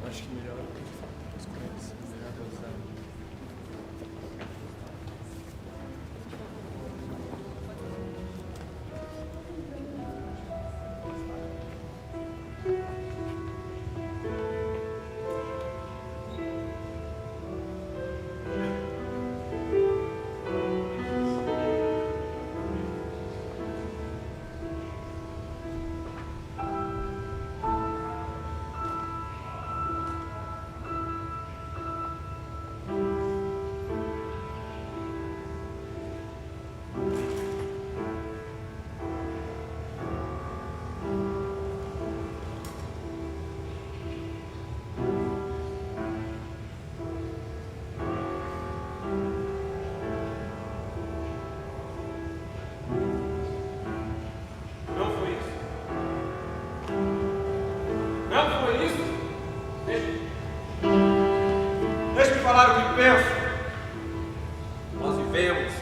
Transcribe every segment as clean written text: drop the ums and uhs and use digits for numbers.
Acho que melhor escolher esse melhor usar. Nós vivemos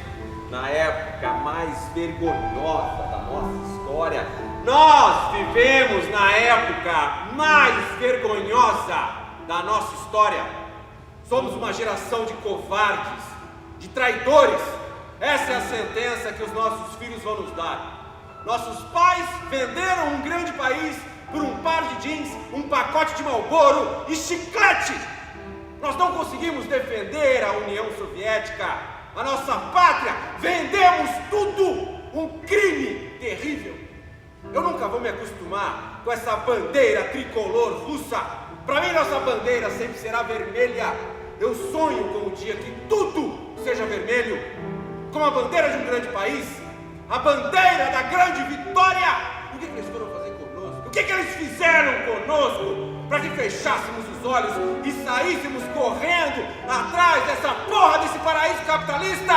na época mais vergonhosa da nossa história. Nós vivemos na época mais vergonhosa da nossa história. Somos uma geração de covardes, de traidores. Essa é a sentença que os nossos filhos vão nos dar. Nossos pais venderam um grande país por um par de jeans, um pacote de Marlboro e chiclete. Nós não conseguimos defender a União Soviética, a nossa pátria. Vendemos tudo. Um crime terrível. Eu nunca vou me acostumar com essa bandeira tricolor russa. Para mim, nossa bandeira sempre será vermelha. Eu sonho com o dia que tudo seja vermelho, como a bandeira de um grande país, a bandeira da grande vitória. O que eles foram fazer conosco? O que eles fizeram conosco para que fechássemos os olhos e saíssemos correndo atrás dessa porra desse paraíso capitalista?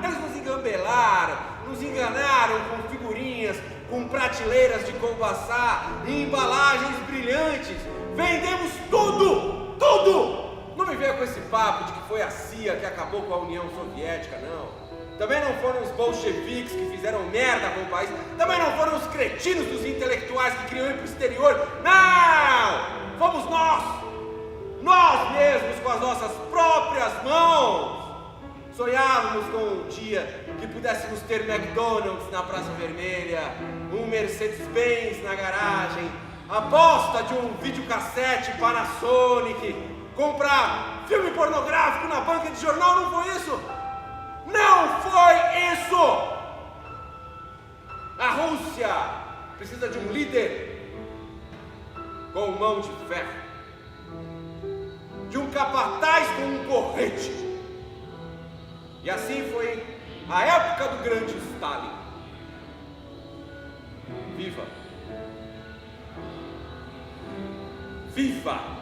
Eles nos engambelaram, nos enganaram com figurinhas, com prateleiras de colbaçá e embalagens brilhantes. Vendemos tudo, tudo! Não me venha com esse papo de que foi a CIA que acabou com a União Soviética, não. Também não foram os bolcheviques que fizeram merda com o país. Também não foram os cretinos dos intelectuais que queriam ir para o exterior. Não! Fomos nós mesmos, com as nossas próprias mãos. Sonhávamos com um dia que pudéssemos ter McDonald's na Praça Vermelha, um Mercedes-Benz na garagem, a bosta de um videocassete Panasonic, comprar filme pornográfico na banca de jornal. Não foi isso? Não foi isso! A Rússia precisa de um líder com mão de ferro, de um capataz com um porrete. E assim foi a época do grande Stalin. Viva! Viva!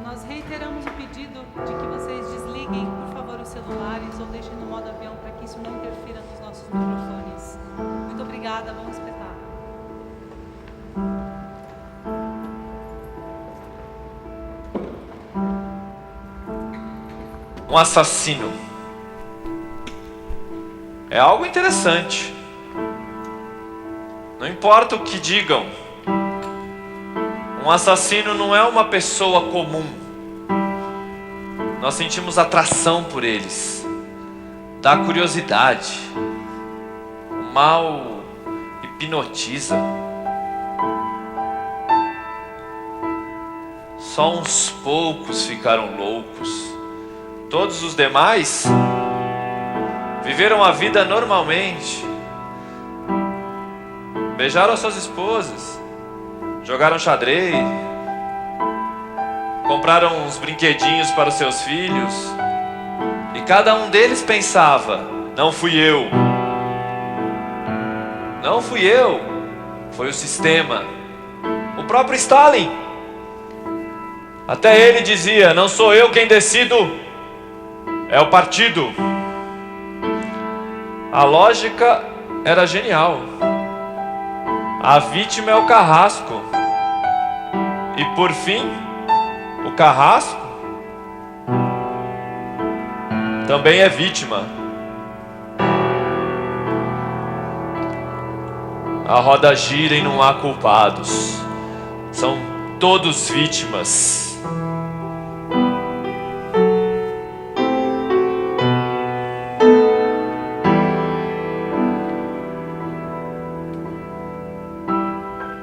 Nós reiteramos o pedido de que vocês desliguem, por favor, os celulares ou deixem no modo avião para que isso não interfira nos nossos microfones. Muito obrigada, vamos espetar. Um assassino. É algo interessante. Não importa o que digam, um assassino não é uma pessoa comum. Nós sentimos atração por eles. Dá curiosidade. O mal hipnotiza. Só uns poucos ficaram loucos. Todos os demais viveram a vida normalmente. Beijaram as suas esposas, jogaram xadrez, compraram uns brinquedinhos para os seus filhos. E cada um deles pensava: não fui eu. Não fui eu. Foi o sistema. O próprio Stalin. Até ele dizia: não sou eu quem decido, é o partido. A lógica era genial. A vítima é o carrasco. E por fim, o carrasco também é vítima. A roda gira e não há culpados. São todos vítimas.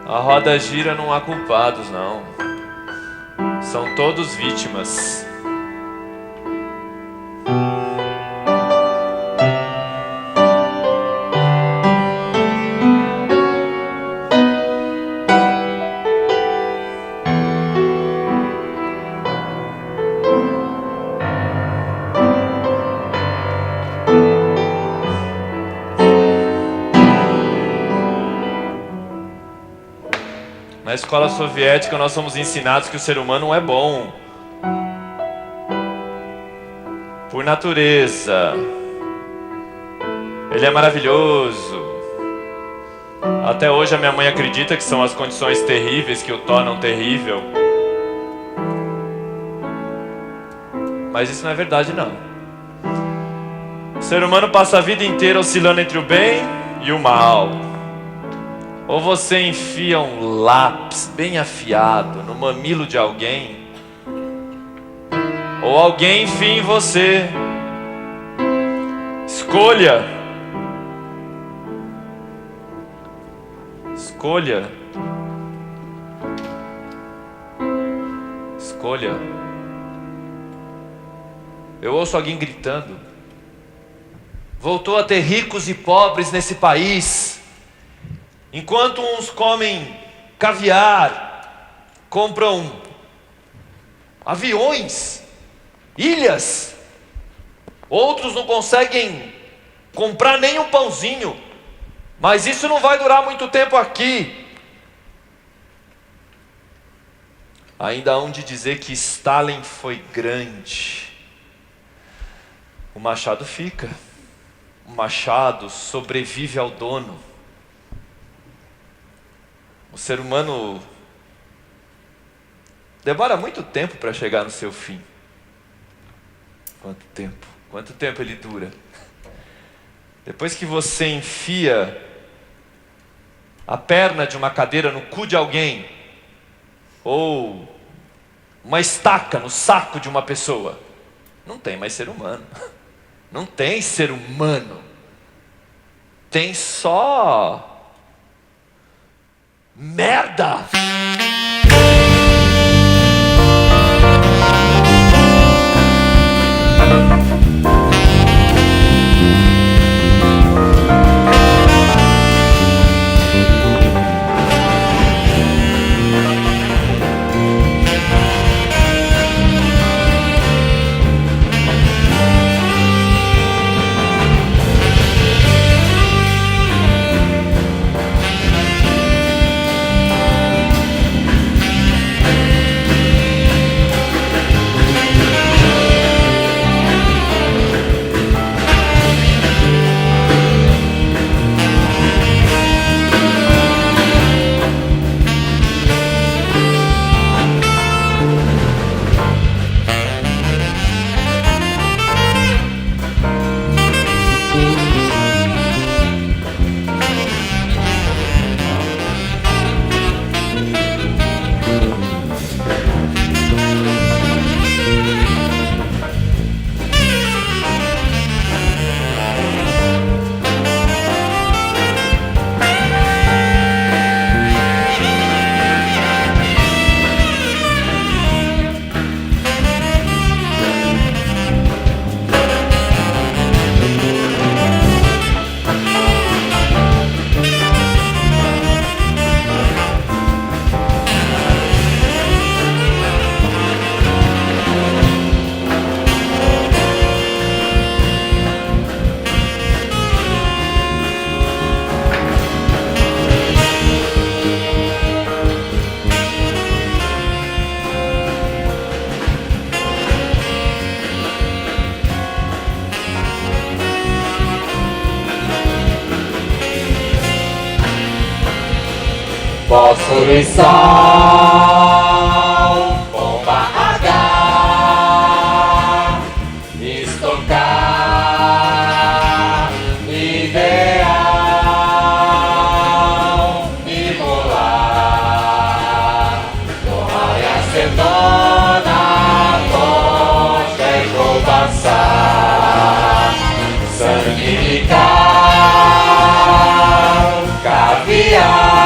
A roda gira, não há culpados, não. São todos vítimas. Na escola soviética nós somos ensinados que o ser humano é bom. Por natureza. Ele é maravilhoso. Até hoje a minha mãe acredita que são as condições terríveis que o tornam terrível. Mas isso não é verdade, não. O ser humano passa a vida inteira oscilando entre o bem e o mal. Ou você enfia um lápis bem afiado no mamilo de alguém, ou alguém enfia em você. Escolha. Escolha. Escolha. Eu ouço alguém gritando: voltou a ter ricos e pobres nesse país. Enquanto uns comem caviar, compram aviões, ilhas, outros não conseguem comprar nem um pãozinho. Mas isso não vai durar muito tempo aqui. Ainda hão de dizer que Stalin foi grande. O machado fica. O machado sobrevive ao dono. O ser humano demora muito tempo para chegar no seu fim. Quanto tempo? Quanto tempo ele dura? Depois que você enfia a perna de uma cadeira no cu de alguém, ou uma estaca no saco de uma pessoa, não tem mais ser humano. Não tem ser humano. Tem só merda! Poluição, bomba H, estocar, ideal, imolar, torrar e acetona, tocha e cobaçar, sangue de cal, caviar,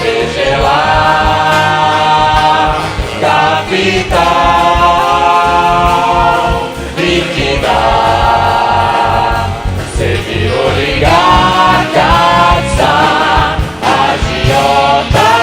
regelar, capital, liquidar, servir oligarca, agiota.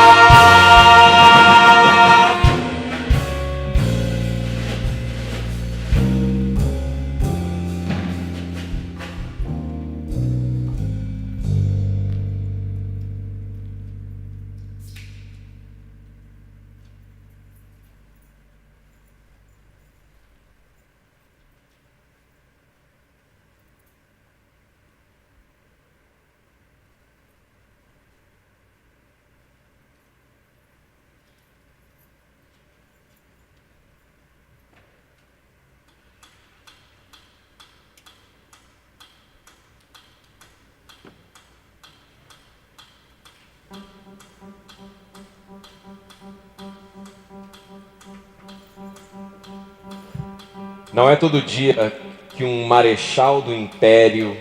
Não é todo dia que um marechal do império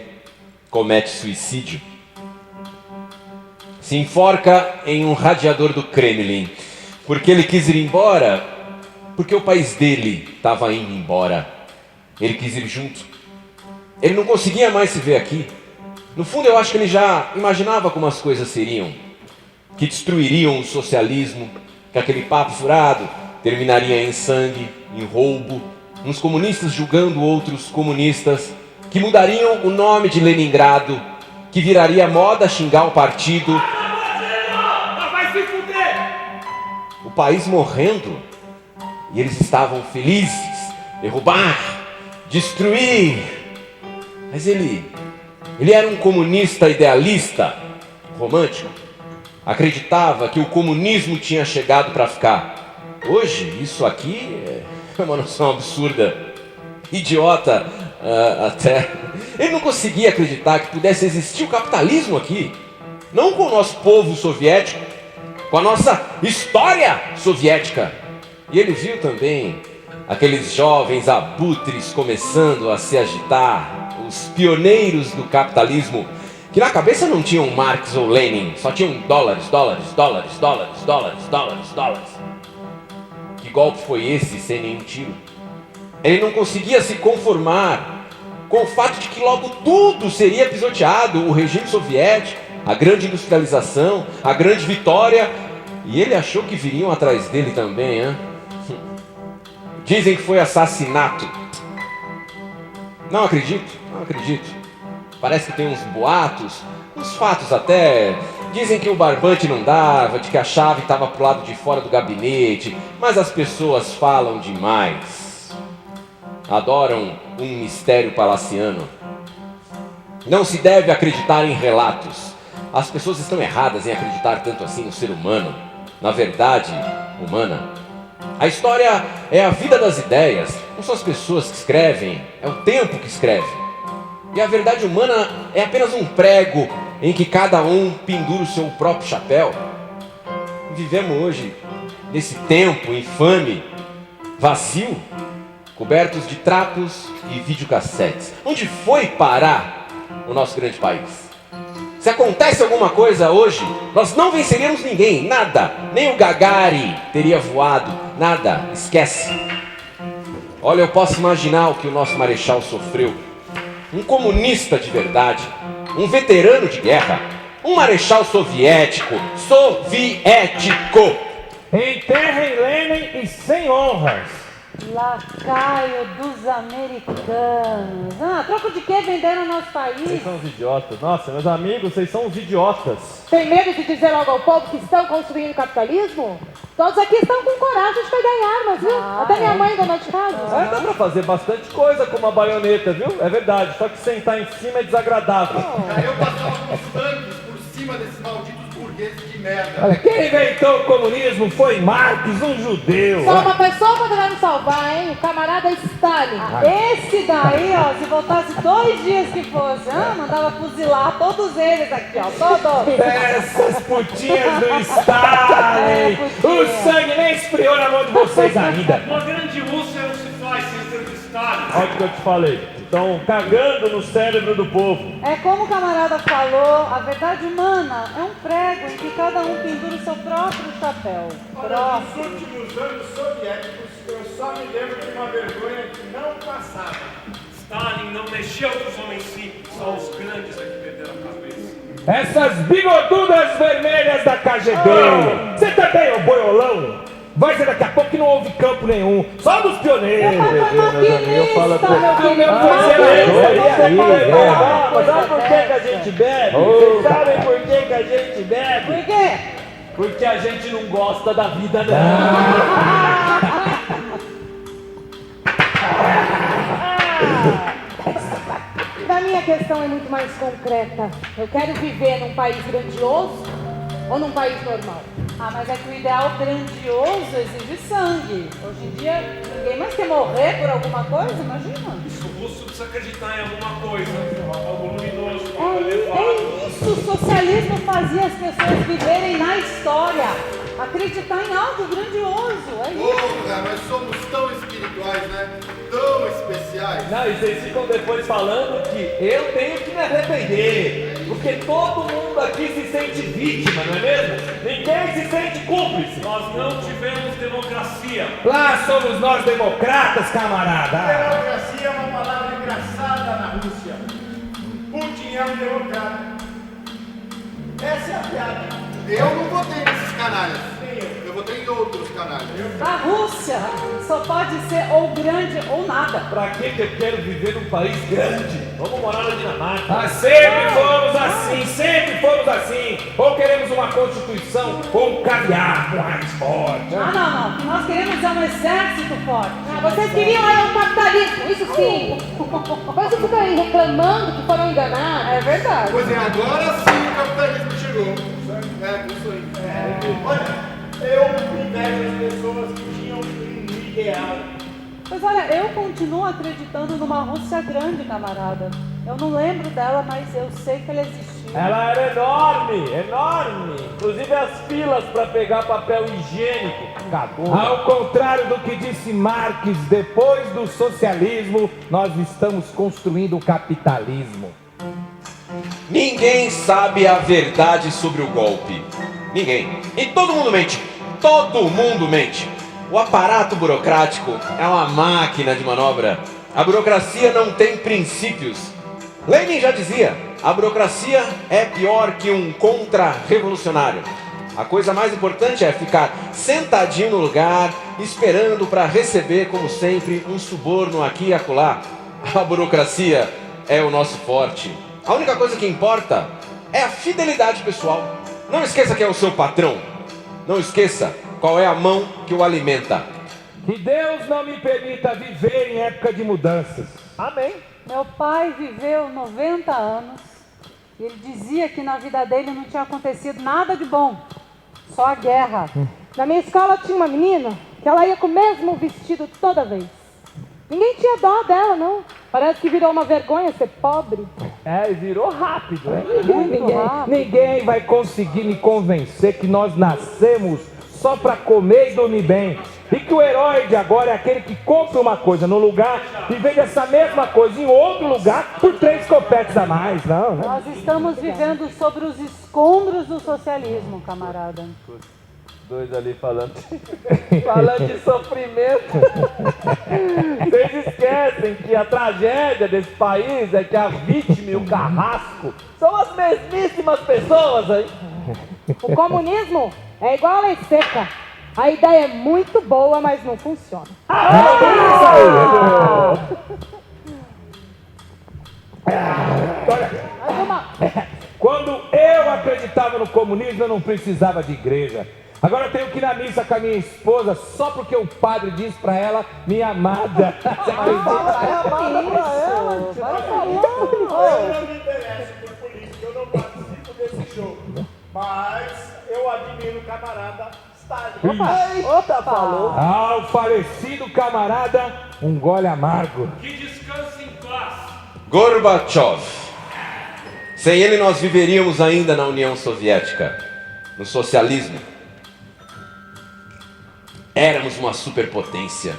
comete suicídio. Se enforca em um radiador do Kremlin, porque ele quis ir embora, porque o país dele estava indo embora. Ele quis ir junto. Ele não conseguia mais se ver aqui. No fundo, eu acho que ele já imaginava como as coisas seriam. Que destruiriam o socialismo, que aquele papo furado terminaria em sangue, em roubo, uns comunistas julgando outros comunistas, que mudariam o nome de Leningrado, que viraria moda xingar o partido. Vai se fuder! O país morrendo, e eles estavam felizes, derrubar, destruir. Mas ele era um comunista idealista, romântico. Acreditava que o comunismo tinha chegado para ficar. Hoje, isso aqui é uma noção absurda, idiota até. Ele não conseguia acreditar que pudesse existir o capitalismo aqui. Não com o nosso povo soviético, com a nossa história soviética. E ele viu também aqueles jovens abutres começando a se agitar, os pioneiros do capitalismo, que na cabeça não tinham Marx ou Lenin, só tinham dólares. Que golpe foi esse sem nenhum tiro? Ele não conseguia se conformar com o fato de que logo tudo seria pisoteado, o regime soviético, a grande industrialização, a grande vitória, e ele achou que viriam atrás dele também, hein? Dizem que foi assassinato. Não acredito. Parece que tem uns boatos, uns fatos até. Dizem que o barbante não dava, de que a chave estava pro lado de fora do gabinete, mas as pessoas falam demais. Adoram um mistério palaciano. Não se deve acreditar em relatos. As pessoas estão erradas em acreditar tanto assim no ser humano, na verdade humana. A história é a vida das ideias, não são as pessoas que escrevem, é o tempo que escreve. E a verdade humana é apenas um prego em que cada um pendura o seu próprio chapéu. Vivemos hoje nesse tempo infame, vazio, cobertos de trapos e videocassetes. Onde foi parar o nosso grande país? Se acontece alguma coisa hoje, nós não venceríamos ninguém, nada. Nem o Gagarin teria voado, nada, esquece. Olha, eu posso imaginar o que o nosso marechal sofreu. Um comunista de verdade, um veterano de guerra, um marechal soviético. Enterrem Lenin e sem honras. Lacaio dos americanos. Troco de que venderam nosso país? Vocês são os idiotas. Nossa, meus amigos, vocês são os idiotas. Tem medo de dizer logo ao povo que estão construindo o capitalismo? Todos aqui estão com coragem de pegar em armas, viu? Até minha mãe, dona de casa. Dá pra fazer bastante coisa com uma baioneta, viu? É verdade, só que sentar em cima é desagradável. Eu passava com os tanques por cima desses malditos burgueses. burguês de merda. Olha, quem inventou o comunismo foi Marx, um judeu. Só uma pessoa poderá nos salvar, hein? O camarada Stalin. Esse daí, ó, se voltasse 2 dias que fosse, mandava fuzilar todos eles aqui, ó, todos. Essas putinhas do Stalin. O sangue nem esfriou na mão de vocês ainda. Uma grande Rússia não se faz sem ter o Stalin. Olha o que eu te falei. Estão cagando no cérebro do povo. É como o camarada falou, a verdade humana é um prego em que cada um pendura o seu próprio chapéu. Olha, nos últimos anos soviéticos, eu só me lembro de uma vergonha que não passava. Stalin não mexeu com os homens simples, só os grandes é que perderam a cabeça. Essas bigodudas vermelhas da KGB. Você também, ô boiolão? Vai ser daqui a pouco que não houve campo nenhum. Só dos pioneiros. Eu falo com Mas sabe por que a gente bebe? Vocês sabem por que a gente bebe? Por quê? Porque a gente não gosta da vida, não. A minha questão é muito mais concreta. Eu quero viver num país grandioso ou num país normal? Mas é que o ideal grandioso exige sangue. Hoje em dia, ninguém mais quer morrer por alguma coisa, imagina. Isso, o russo precisa acreditar em alguma coisa, algo luminoso, É isso, o socialismo fazia as pessoas viverem na história, acreditar em algo grandioso, é isso. Porra, nós somos tão espirituais, né? Tão especiais. Não, e vocês ficam depois falando que eu tenho que me arrepender. Porque todo mundo aqui se sente vítima, não é mesmo? Ninguém se sente cúmplice. Nós não tivemos democracia. Lá somos nós democratas, camarada. Democracia é uma palavra engraçada na Rússia. Putin é um democrata. Essa é a piada. Eu não votei nesses canalhas. Eu votei em outros canalhas. A Rússia só pode ser ou grande ou nada. Pra que eu quero viver num país grande? Vamos morar na Dinamarca. Sempre fomos assim, sempre fomos assim. Ou queremos uma constituição ou um caviar mais forte. Não. O que nós queremos é um exército forte. Vocês queriam o capitalismo, isso sim. Depois vocês ficam aí reclamando que foram enganados. É verdade. Pois é, agora sim o capitalismo chegou. Isso aí. Olha, eu invejo as pessoas que tinham um ideal. Pois olha, eu continuo acreditando numa Rússia grande, camarada. Eu não lembro dela, mas eu sei que ela existiu. Ela era enorme, enorme. Inclusive as filas para pegar papel higiênico. Ao contrário do que disse Marx, depois do socialismo, nós estamos construindo o capitalismo. Ninguém sabe a verdade sobre o golpe. Ninguém. E todo mundo mente. Todo mundo mente. O aparato burocrático é uma máquina de manobra. A burocracia não tem princípios. Lenin já dizia, a burocracia é pior que um contra-revolucionário. A coisa mais importante é ficar sentadinho no lugar, esperando para receber, como sempre, um suborno aqui e acolá. A burocracia é o nosso forte. A única coisa que importa é a fidelidade pessoal. Não esqueça quem é o seu patrão. Não esqueça qual é a mão que o alimenta. Que Deus não me permita viver em época de mudanças. Amém. Meu pai viveu 90 anos e ele dizia que na vida dele não tinha acontecido nada de bom, só a guerra. Na minha escola tinha uma menina que ela ia com o mesmo vestido toda vez. Ninguém tinha dó dela, não. Parece que virou uma vergonha ser pobre. E virou rápido, né? rápido. Ninguém vai conseguir me convencer que nós nascemos só para comer e dormir bem. E que o herói de agora é aquele que compra uma coisa no lugar e vende essa mesma coisa em outro lugar por 3 copetes a mais, não, né? Nós estamos vivendo sobre os escombros do socialismo, camarada. Dois ali falando de sofrimento. Vocês esquecem que a tragédia desse país é que a vítima e o carrasco são as mesmíssimas pessoas aí. O comunismo é igual a lei seca. A ideia é muito boa, mas não funciona. Quando eu acreditava no comunismo, eu não precisava de igreja. Agora eu tenho que ir na missa com a minha esposa só porque o padre diz pra ela, minha amada. Você acredita? Eu não me interesso por política, eu não participo desse show. Mas eu admiro o camarada Stalin. Opa, falou. Ao falecido camarada, um gole amargo. Que descanse em paz. Gorbachev. Sem ele nós viveríamos ainda na União Soviética, no socialismo. Éramos uma superpotência.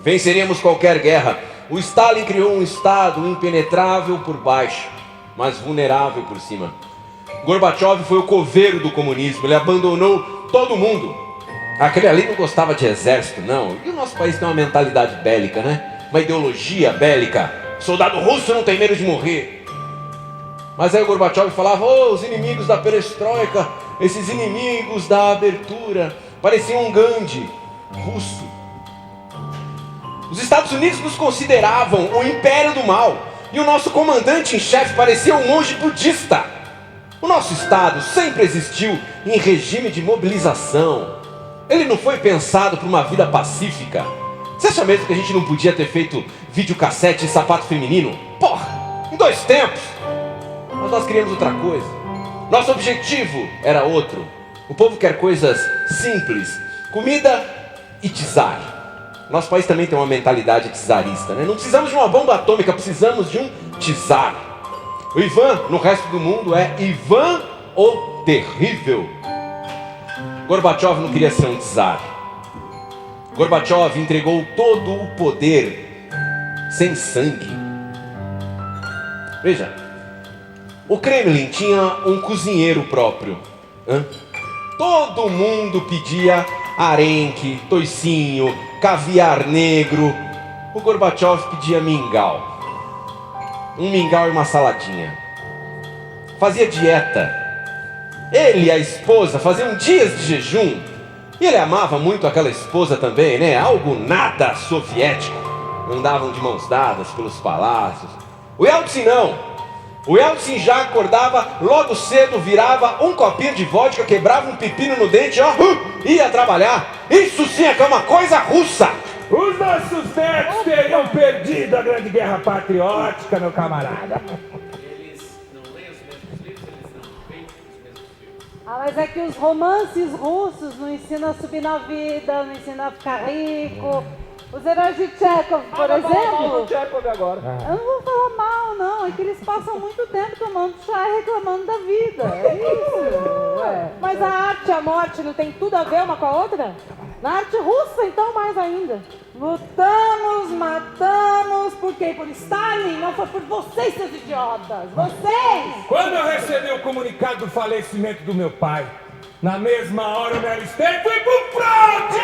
Venceríamos qualquer guerra. O Stalin criou um Estado impenetrável por baixo, mas vulnerável por cima. Gorbachev foi o coveiro do comunismo. Ele abandonou todo mundo. Aquele ali não gostava de exército, não. E o nosso país tem uma mentalidade bélica, né? Uma ideologia bélica. Soldado russo não tem medo de morrer. Mas aí o Gorbachev falava: oh, os inimigos da perestroika, esses inimigos da abertura. Parecia um Gandhi russo. Os Estados Unidos nos consideravam o império do mal. E o nosso comandante em chefe parecia um monge budista. O nosso Estado sempre existiu em regime de mobilização. Ele não foi pensado para uma vida pacífica. Você acha mesmo que a gente não podia ter feito videocassete e sapato feminino? Porra, em 2 tempos. Mas nós queríamos outra coisa. Nosso objetivo era outro. O povo quer coisas simples. Comida e czar. Nosso país também tem uma mentalidade czarista, né? Não precisamos de uma bomba atômica, precisamos de um czar. O Ivan, no resto do mundo, é Ivan o Terrível. Gorbachev não queria ser um czar. Gorbachev entregou todo o poder sem sangue. Veja, o Kremlin tinha um cozinheiro próprio. Todo mundo pedia arenque, toicinho, caviar negro. O Gorbachev pedia mingau. Um mingau e uma saladinha. Fazia dieta. Ele e a esposa faziam dias de jejum. E ele amava muito aquela esposa também, né? Algo nada soviético. Andavam de mãos dadas pelos palácios. O Yeltsin não. O Yeltsin já acordava logo cedo, virava um copinho de vodka, quebrava um pepino no dente, ó, ia trabalhar. Isso sim é que é uma coisa russa. Os nossos netos teriam perdido a grande guerra patriótica, meu camarada. Eles não leem os mesmos livros, eles não veem os mesmos filmes. Ah, mas é que os romances russos não ensinam a subir na vida, não ensinam a ficar rico. Os heróis de Chekhov, por exemplo. Chekhov agora. Eu não vou falar mal, não. É que eles passam muito tempo tomando chá e reclamando da vida. É isso. Mas a arte e a morte não tem tudo a ver uma com a outra? Na arte russa, então, mais ainda. Lutamos, matamos, por quê? Por Stalin? Não foi por vocês, seus idiotas. Vocês! Quando eu recebi o comunicado do falecimento do meu pai, na mesma hora eu me alistei e fui pro fronte!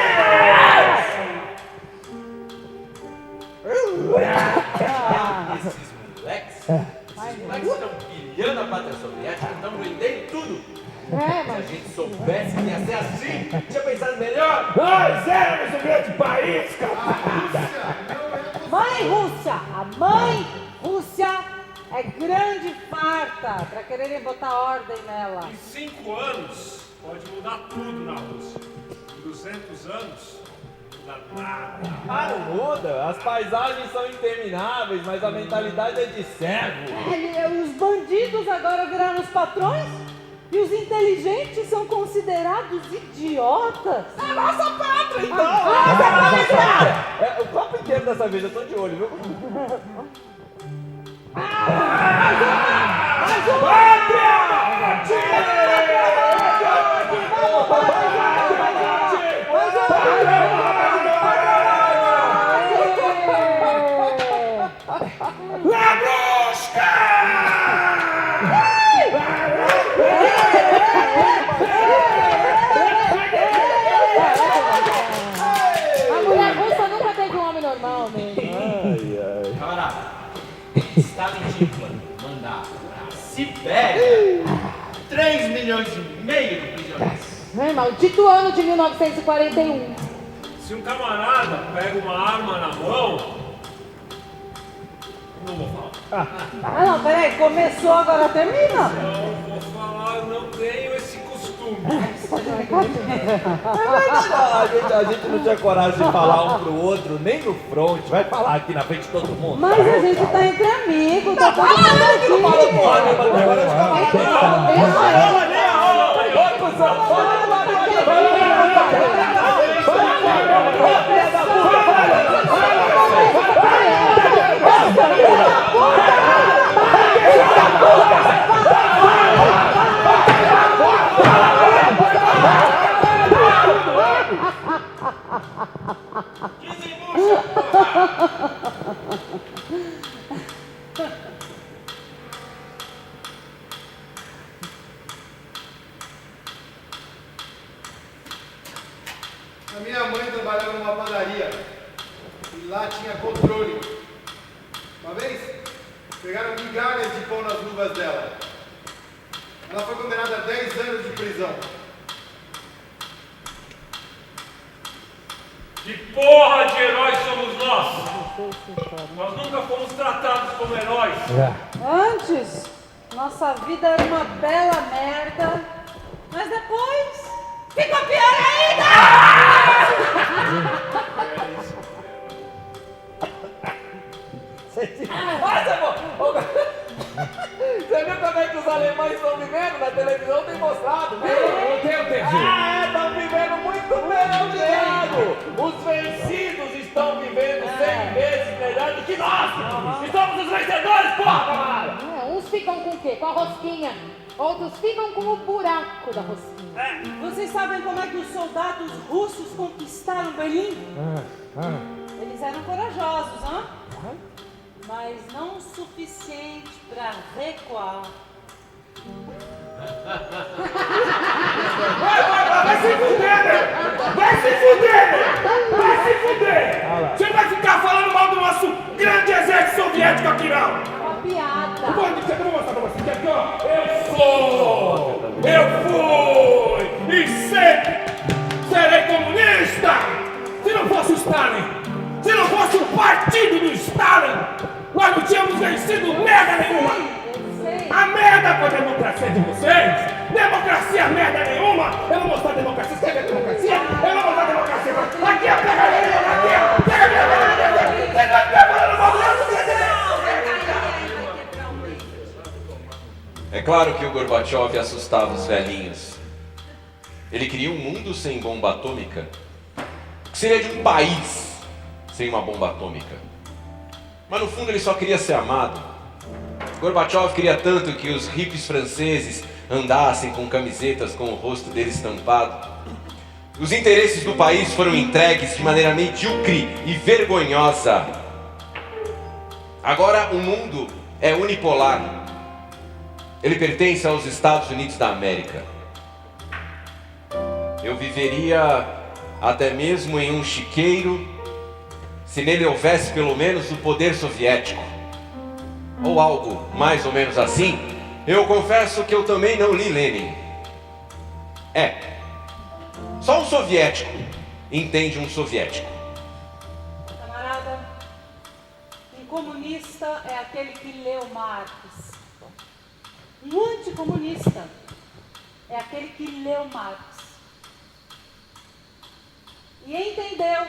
Esses moleques estão pilhando a pátria soviética, estão vendendo tudo. Se a gente soubesse que ia ser assim, tinha pensado melhor. Nós éramos um grande país, camarada! Mãe Rússia! A mãe Rússia é grande e farta pra quererem botar ordem nela. Em 5 anos, pode mudar tudo na Rússia. Em 200 anos, não muda nada. Ah, não muda. As paisagens são intermináveis, mas a mentalidade é de servo. Os bandidos agora viraram os patrões? E os inteligentes são considerados idiotas? É a nossa pátria, então! O copo inteiro dessa vez, eu tô de olho, viu? A mulher russa nunca teve um homem normal mesmo. Camarada, Stalin tinha plano de mandar pra Sibéria 3,5 milhões de prisioneiros. Maldito ano de 1941. Se um camarada pega uma arma na mão, não vou falar. Ah não, peraí, começou, agora termina. Não vou falar, eu não tenho esse costume. A gente não tinha coragem de falar um pro outro, nem no front. Vai falar aqui na frente de todo mundo. Mas a gente tá entre amigos, tá falando aqui. Agora os camaradas. A minha mãe trabalhava numa padaria e lá tinha controle. Uma vez, pegaram migalhas de pão nas luvas dela. Ela foi condenada a 10 anos de prisão. Que porra de heróis somos nós? Nós nunca fomos tratados como heróis. Antes, nossa vida era uma bela merda, mas depois ficou pior Você viu como é que os alemães estão vivendo? Na televisão tem mostrado, viu? Estão vivendo muito bem, Thiago! Os vencidos estão vivendo 100 vezes melhor do que nós! E somos os vencedores, porra, camarada! Uns ficam com o quê? Com a rosquinha. Outros ficam com o buraco da rosquinha. Vocês sabem como é que os soldados russos conquistaram Berlim? Eles eram corajosos, hã? Mas não o suficiente para recuar. Vai se fuder, meu! Vai se fuder, meu! Vai se fuder! Você vai ficar falando mal do nosso grande exército soviético aqui, não! Uma piada. Eu vou mostrar pra você, aqui, ó. Eu fui e sempre serei comunista! Se não fosse o Stalin, se não fosse o partido do Stalin, nós não tínhamos vencido merda nenhuma! A merda com a democracia de vocês! Democracia merda nenhuma! Eu vou mostrar a democracia! Você quer ver a democracia? Eu vou mostrar a democracia! Aqui, ó! Pega a minha! Aqui, ó! Pega a minha! Você vai ficar falando mal do nosso É claro que o Gorbachev assustava os velhinhos. Ele queria um mundo sem bomba atômica. O que seria de um país sem uma bomba atômica? Mas no fundo ele só queria ser amado. Gorbachev queria tanto que os hippies franceses andassem com camisetas com o rosto dele estampado. Os interesses do país foram entregues de maneira medíocre e vergonhosa. Agora o mundo é unipolar. Ele pertence aos Estados Unidos da América. Eu viveria até mesmo em um chiqueiro se nele houvesse pelo menos o poder soviético. Ou algo mais ou menos assim. Eu confesso que eu também não li Lenin. Só um soviético entende um soviético. Camarada, um comunista é aquele que leu Marx. Um anticomunista é aquele que leu Marx. E entendeu.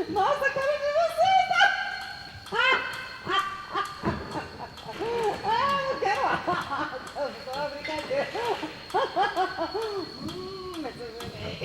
Nossa, a cara de vocês! Eu quero só uma brincadeira. Mas eu ganhei.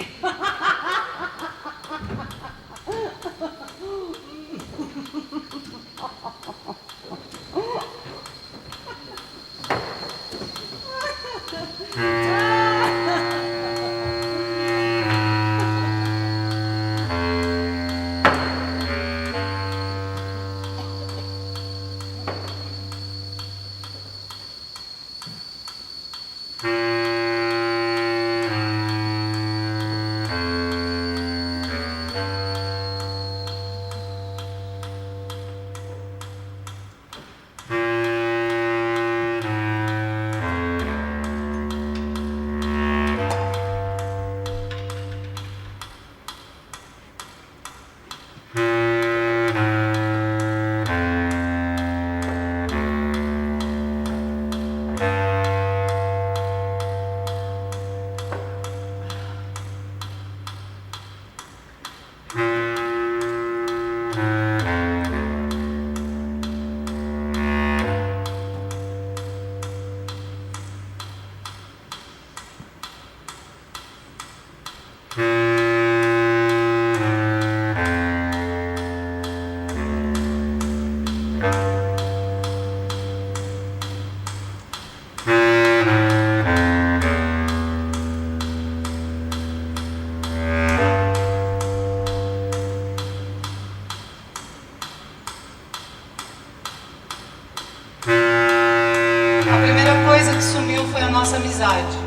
sumiu foi a nossa amizade.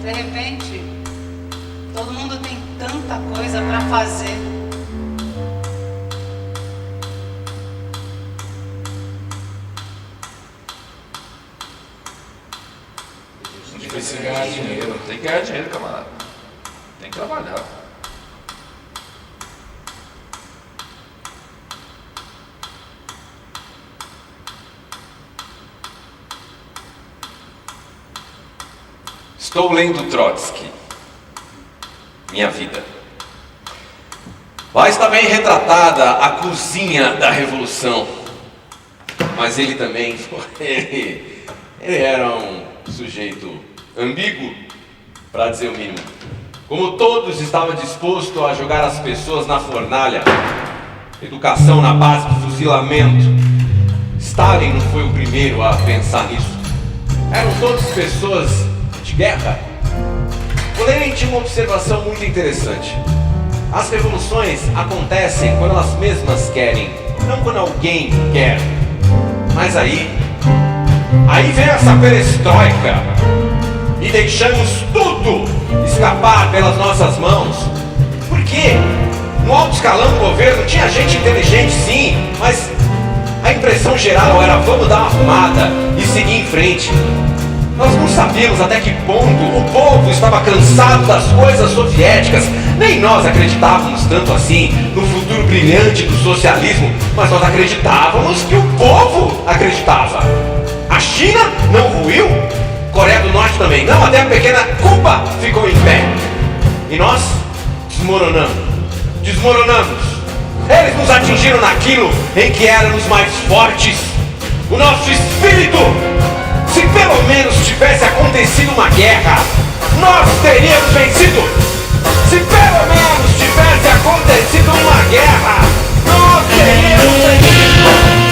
De repente, todo mundo tem tanta coisa pra fazer. A gente precisa ganhar dinheiro. Tem que ganhar dinheiro, camarada. Tem que trabalhar. Estou lendo Trotsky, Minha Vida. Lá está bem retratada a cozinha da Revolução. Mas ele também, ele era um sujeito ambíguo, para dizer o mínimo. Como todos, estava disposto a jogar as pessoas na fornalha. Educação na base do fuzilamento. Stalin não foi o primeiro a pensar nisso. Eram todas pessoas de guerra. O Lenin tinha uma observação muito interessante. As revoluções acontecem quando elas mesmas querem, não quando alguém quer. Mas aí vem essa perestroika e deixamos tudo escapar pelas nossas mãos. Por quê? No alto escalão do governo tinha gente inteligente, sim, mas a impressão geral era: vamos dar uma arrumada e seguir em frente. Nós não sabíamos até que ponto o povo estava cansado das coisas soviéticas. Nem nós acreditávamos tanto assim no futuro brilhante do socialismo, mas nós acreditávamos que o povo acreditava. A China não ruiu, Coreia do Norte também não, até a pequena Cuba ficou em pé. E nós desmoronamos. Eles nos atingiram naquilo em que éramos mais fortes, o nosso espírito. Se pelo menos tivesse acontecido uma guerra, nós teríamos vencido. Se pelo menos tivesse acontecido uma guerra, nós teríamos vencido.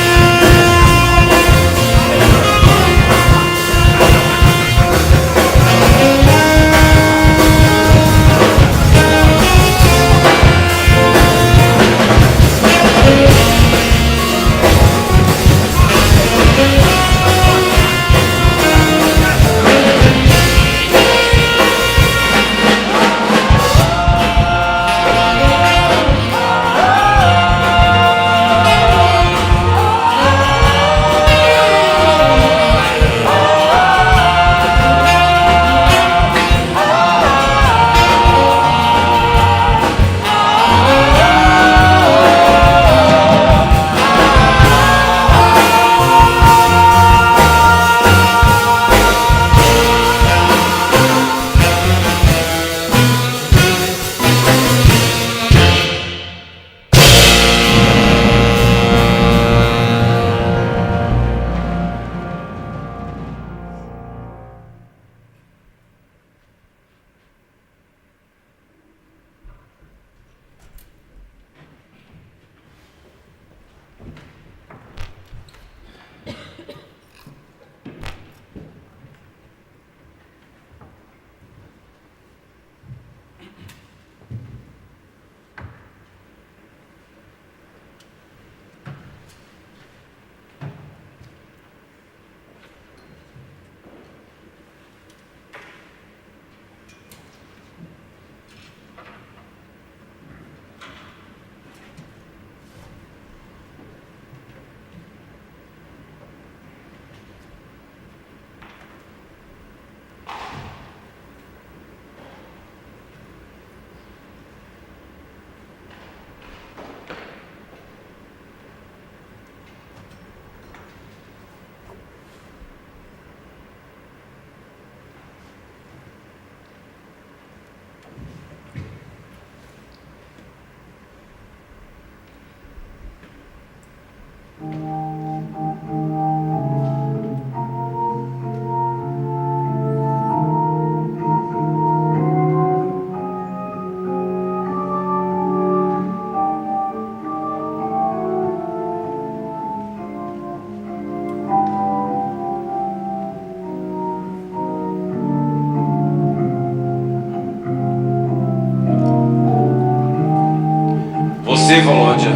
Você, Volodya,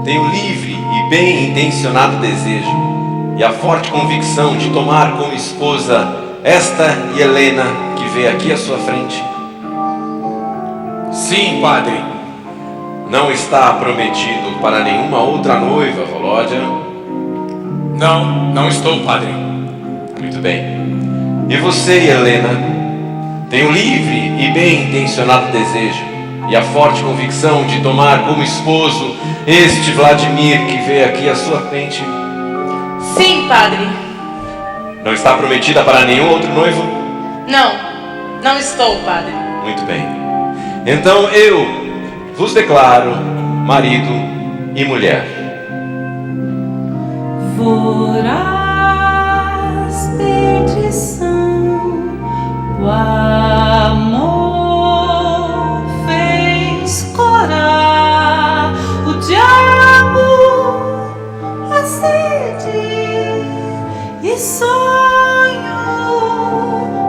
tem o livre e bem intencionado desejo e a forte convicção de tomar como esposa esta Helena que vê aqui à sua frente? Sim, padre. Não está prometido para nenhuma outra noiva, Volodya? Não, não estou, padre. Muito bem. E você, Helena, tem um livre e bem intencionado desejo e a forte convicção de tomar como esposo este Vladimir que vê aqui à sua frente? Sim, padre. Não está prometida para nenhum outro noivo? Não, não estou, padre. Muito bem. Então eu vos declaro marido e mulher. Voraz perdição, o amor fez corar o diabo, a sede e sonho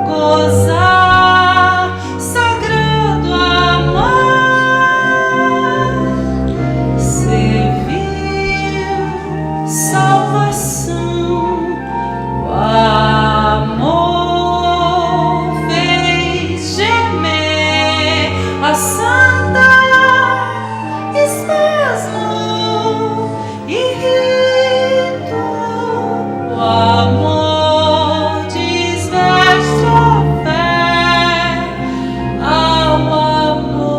gozar sagrado amar, serviu salvação, o amor fez gemer a santa espasmo e rito, o amor desveste a fé ao amor.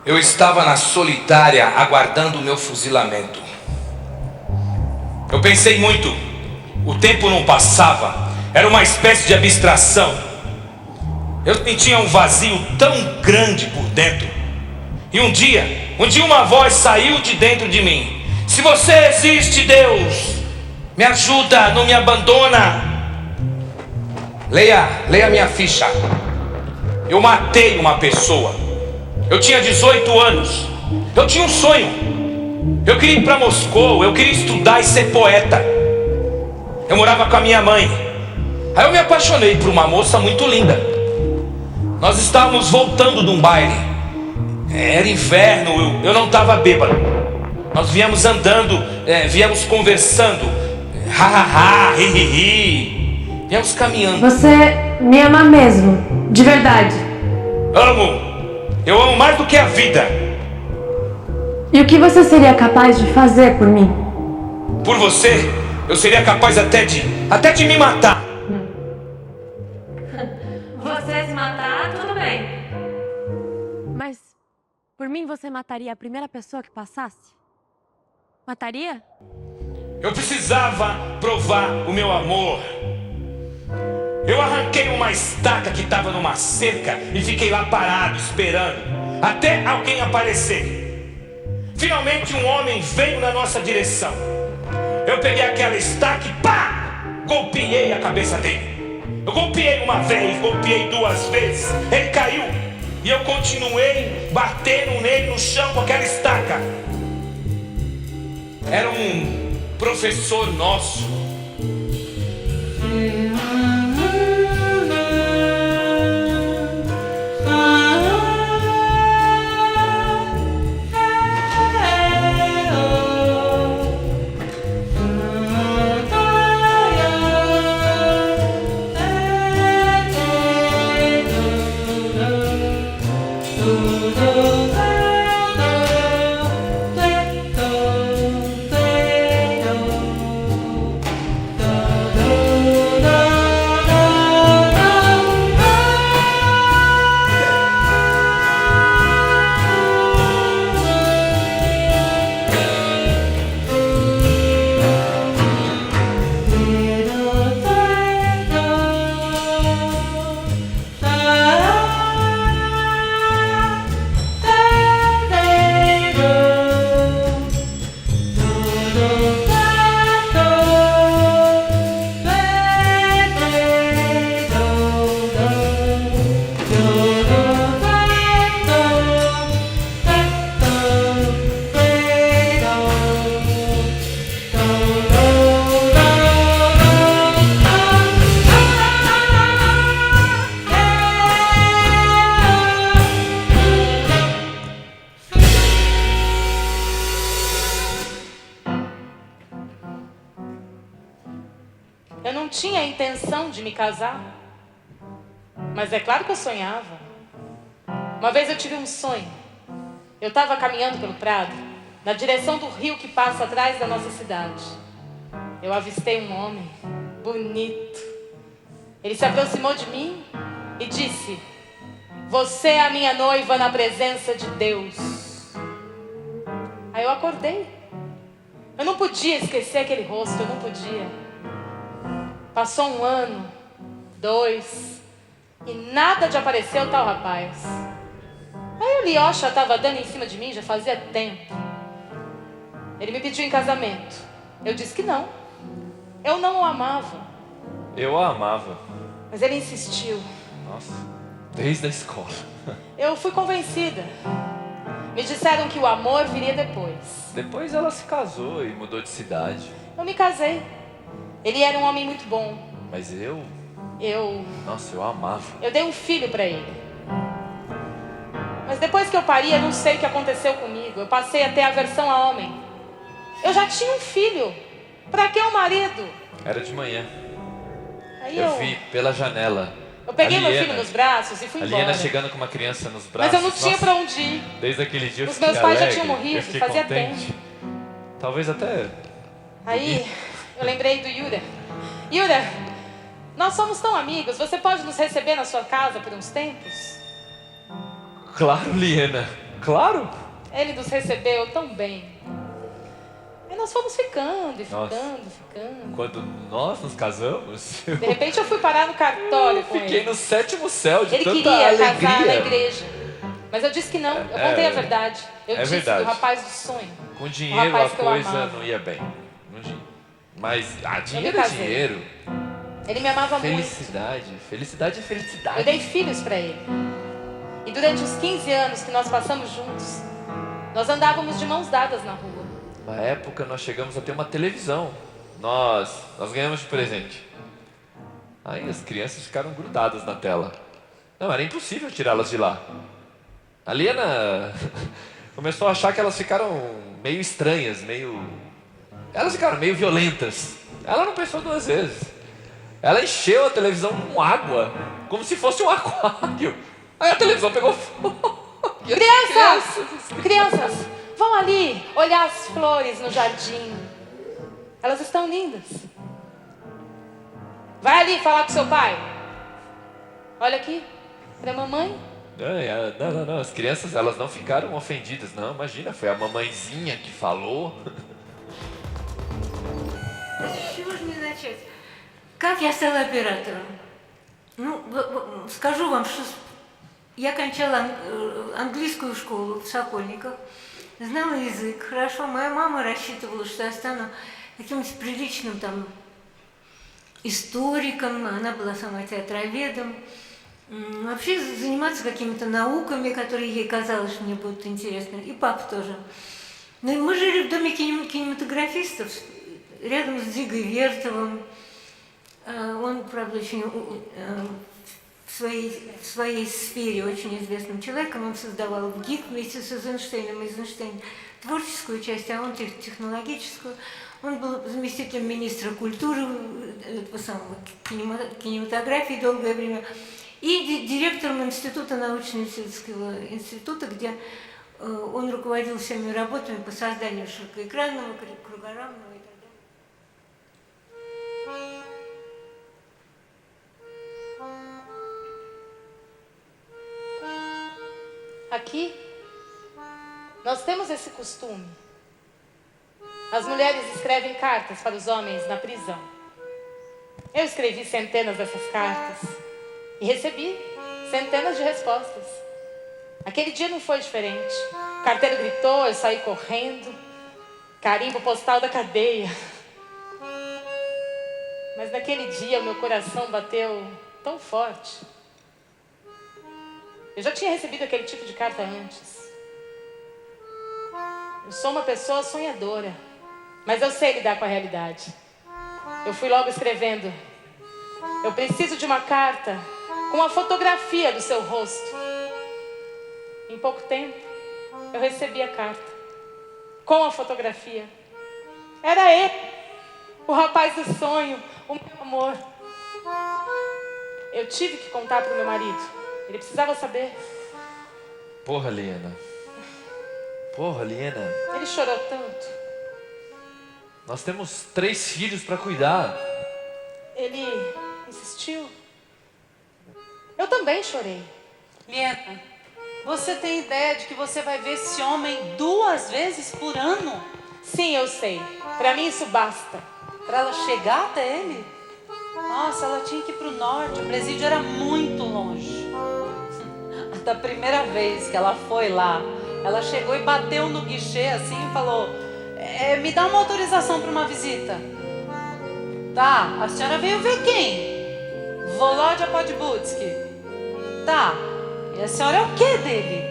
Eu estava na solitária aguardando o meu fuzilamento. Eu pensei muito. O tempo não passava. Era uma espécie de abstração. Eu sentia um vazio tão grande por dentro. E um dia uma voz saiu de dentro de mim. Se você existe, Deus, me ajuda, não me abandona. Leia minha ficha. Eu matei uma pessoa. Eu tinha 18 anos. Eu tinha um sonho. Eu queria ir para Moscou. Eu queria estudar e ser poeta. Eu morava com a minha mãe. Aí eu me apaixonei por uma moça muito linda. Nós estávamos voltando de um baile. Era inverno, eu não estava bêbado. Nós viemos andando, viemos conversando. Ha, hi, hi, hi. Viemos caminhando. Você me ama mesmo, de verdade? Amo. Eu amo mais do que a vida. E o que você seria capaz de fazer por mim? Por você, eu seria capaz até de me matar. Você se matar, tudo bem. Mas por mim você mataria a primeira pessoa que passasse? Mataria? Eu precisava provar o meu amor. Eu arranquei uma estaca que estava numa cerca e fiquei lá parado, esperando, até alguém aparecer. Finalmente um homem veio na nossa direção. Eu peguei aquela estaca e pá! Golpeei a cabeça dele. Eu golpeei uma vez, golpeei duas vezes. Ele caiu e eu continuei batendo nele no chão com aquela estaca. Era um professor nosso. de me casar. Mas é claro que eu sonhava. Uma vez eu tive um sonho. Eu estava caminhando pelo prado, na direção do rio que passa atrás da nossa cidade. Eu avistei um homem bonito. Ele se aproximou de mim e disse: "Você é a minha noiva na presença de Deus." Aí eu acordei. Eu não podia esquecer aquele rosto, eu não podia. Passou 1 ano, 2, e nada de aparecer o tal rapaz. Aí o Liocha estava dando em cima de mim já fazia tempo. Ele me pediu em casamento. Eu disse que não. Eu não o amava. Eu a amava. Mas ele insistiu. Nossa, desde a escola. Eu fui convencida. Me disseram que o amor viria depois. Depois ela se casou e mudou de cidade. Eu me casei. Ele era um homem muito bom. Mas eu... Nossa, eu amava. Eu dei um filho para ele. Mas depois que eu pari, eu não sei o que aconteceu comigo. Eu passei a ter aversão a homem. Eu já tinha um filho. Pra que um marido? Era de manhã. Aí eu vi pela janela. Eu peguei meu filho nos braços e fui embora. A Liana chegando com uma criança nos braços. Mas eu não tinha pra onde ir. Desde aquele dia eu Os fiquei meus pais alegre, já tinham morrido, eu fiquei fazia contente. tempo. Talvez até... Aí eu lembrei do Yura. Yura, nós somos tão amigos. Você pode nos receber na sua casa por uns tempos? Claro, Liana. Claro. Ele nos recebeu tão bem. E nós fomos ficando e ficando. Quando nós nos casamos... De repente eu fui parar no cartório com ele. Fiquei no 7º céu de ele tanta queria alegria. casar na igreja. Mas eu disse que não. Eu contei a verdade. Eu disse verdade. do rapaz do sonho. Com dinheiro a rapaz que eu coisa amava. não ia bem. Mas dinheiro me é casei. dinheiro. Ele me amava muito. Felicidade é felicidade. Eu dei filhos pra ele. E durante os 15 anos que nós passamos juntos, nós andávamos de mãos dadas na rua. Na época nós chegamos a ter uma televisão. Nós ganhamos de presente. Aí as crianças ficaram grudadas na tela. Não, era impossível tirá-las de lá. A Liana começou a achar que elas ficaram meio estranhas, elas ficaram meio violentas. Ela não pensou 2 vezes. Ela encheu a televisão com água, como se fosse um aquário. Aí a televisão pegou fogo. Crianças, vão ali olhar as flores no jardim. Elas estão lindas. Vai ali falar com seu pai. Olha aqui, pra mamãe. Não, as crianças elas não ficaram ofendidas, não, imagina, foi a mamãezinha que falou. С чего же мне начать? Как я стала оператором? Ну, скажу вам, что я кончала английскую школу в Сокольниках, знала язык хорошо. Моя мама рассчитывала, что я стану каким-нибудь приличным там историком, она была сама театроведом. Вообще заниматься какими-то науками, которые ей казалось, что мне будут интересны. И папа тоже. Ну и мы жили в доме кинематографистов, рядом с Дзигой Вертовым. Он, правда, очень в своей сфере очень известным человеком. Он создавал ГИК вместе с Эйзенштейном. Эйзенштейн творческую часть, а он технологическую. Он был заместителем министра культуры, этого самого кинематографии долгое время. И директором института, научно-исследовательского института, где он руководил всеми работами по созданию широкоэкранного, кругорамного и так далее. Aqui, nós temos esse costume. As mulheres escrevem cartas para os homens na prisão. Eu escrevi centenas dessas cartas e recebi centenas de respostas. Aquele dia não foi diferente. O carteiro gritou, eu saí correndo. Carimbo postal da cadeia. Mas naquele dia o meu coração bateu tão forte. Eu já tinha recebido aquele tipo de carta antes. Eu sou uma pessoa sonhadora, mas eu sei lidar com a realidade. Eu fui logo escrevendo: eu preciso de uma carta com uma fotografia do seu rosto. Em pouco tempo, eu recebi a carta com a fotografia. Era ele, o rapaz do sonho, o meu amor. Eu tive que contar pro meu marido. Ele precisava saber. Porra, Liena. Porra, Liena. Ele chorou tanto. Nós temos 3 filhos pra cuidar. Ele insistiu. Eu também chorei. Liena, você tem ideia de que você vai ver esse homem 2 vezes por ano? Sim, eu sei. Pra mim isso basta. Pra ela chegar até ele? Nossa, ela tinha que ir pro norte. O presídio era muito longe. Da primeira vez que ela foi lá, ela chegou e bateu no guichê assim e falou: me dá uma autorização para uma visita. Tá, a senhora veio ver quem? Volodya Podbudsky. Tá, e a senhora é o que dele?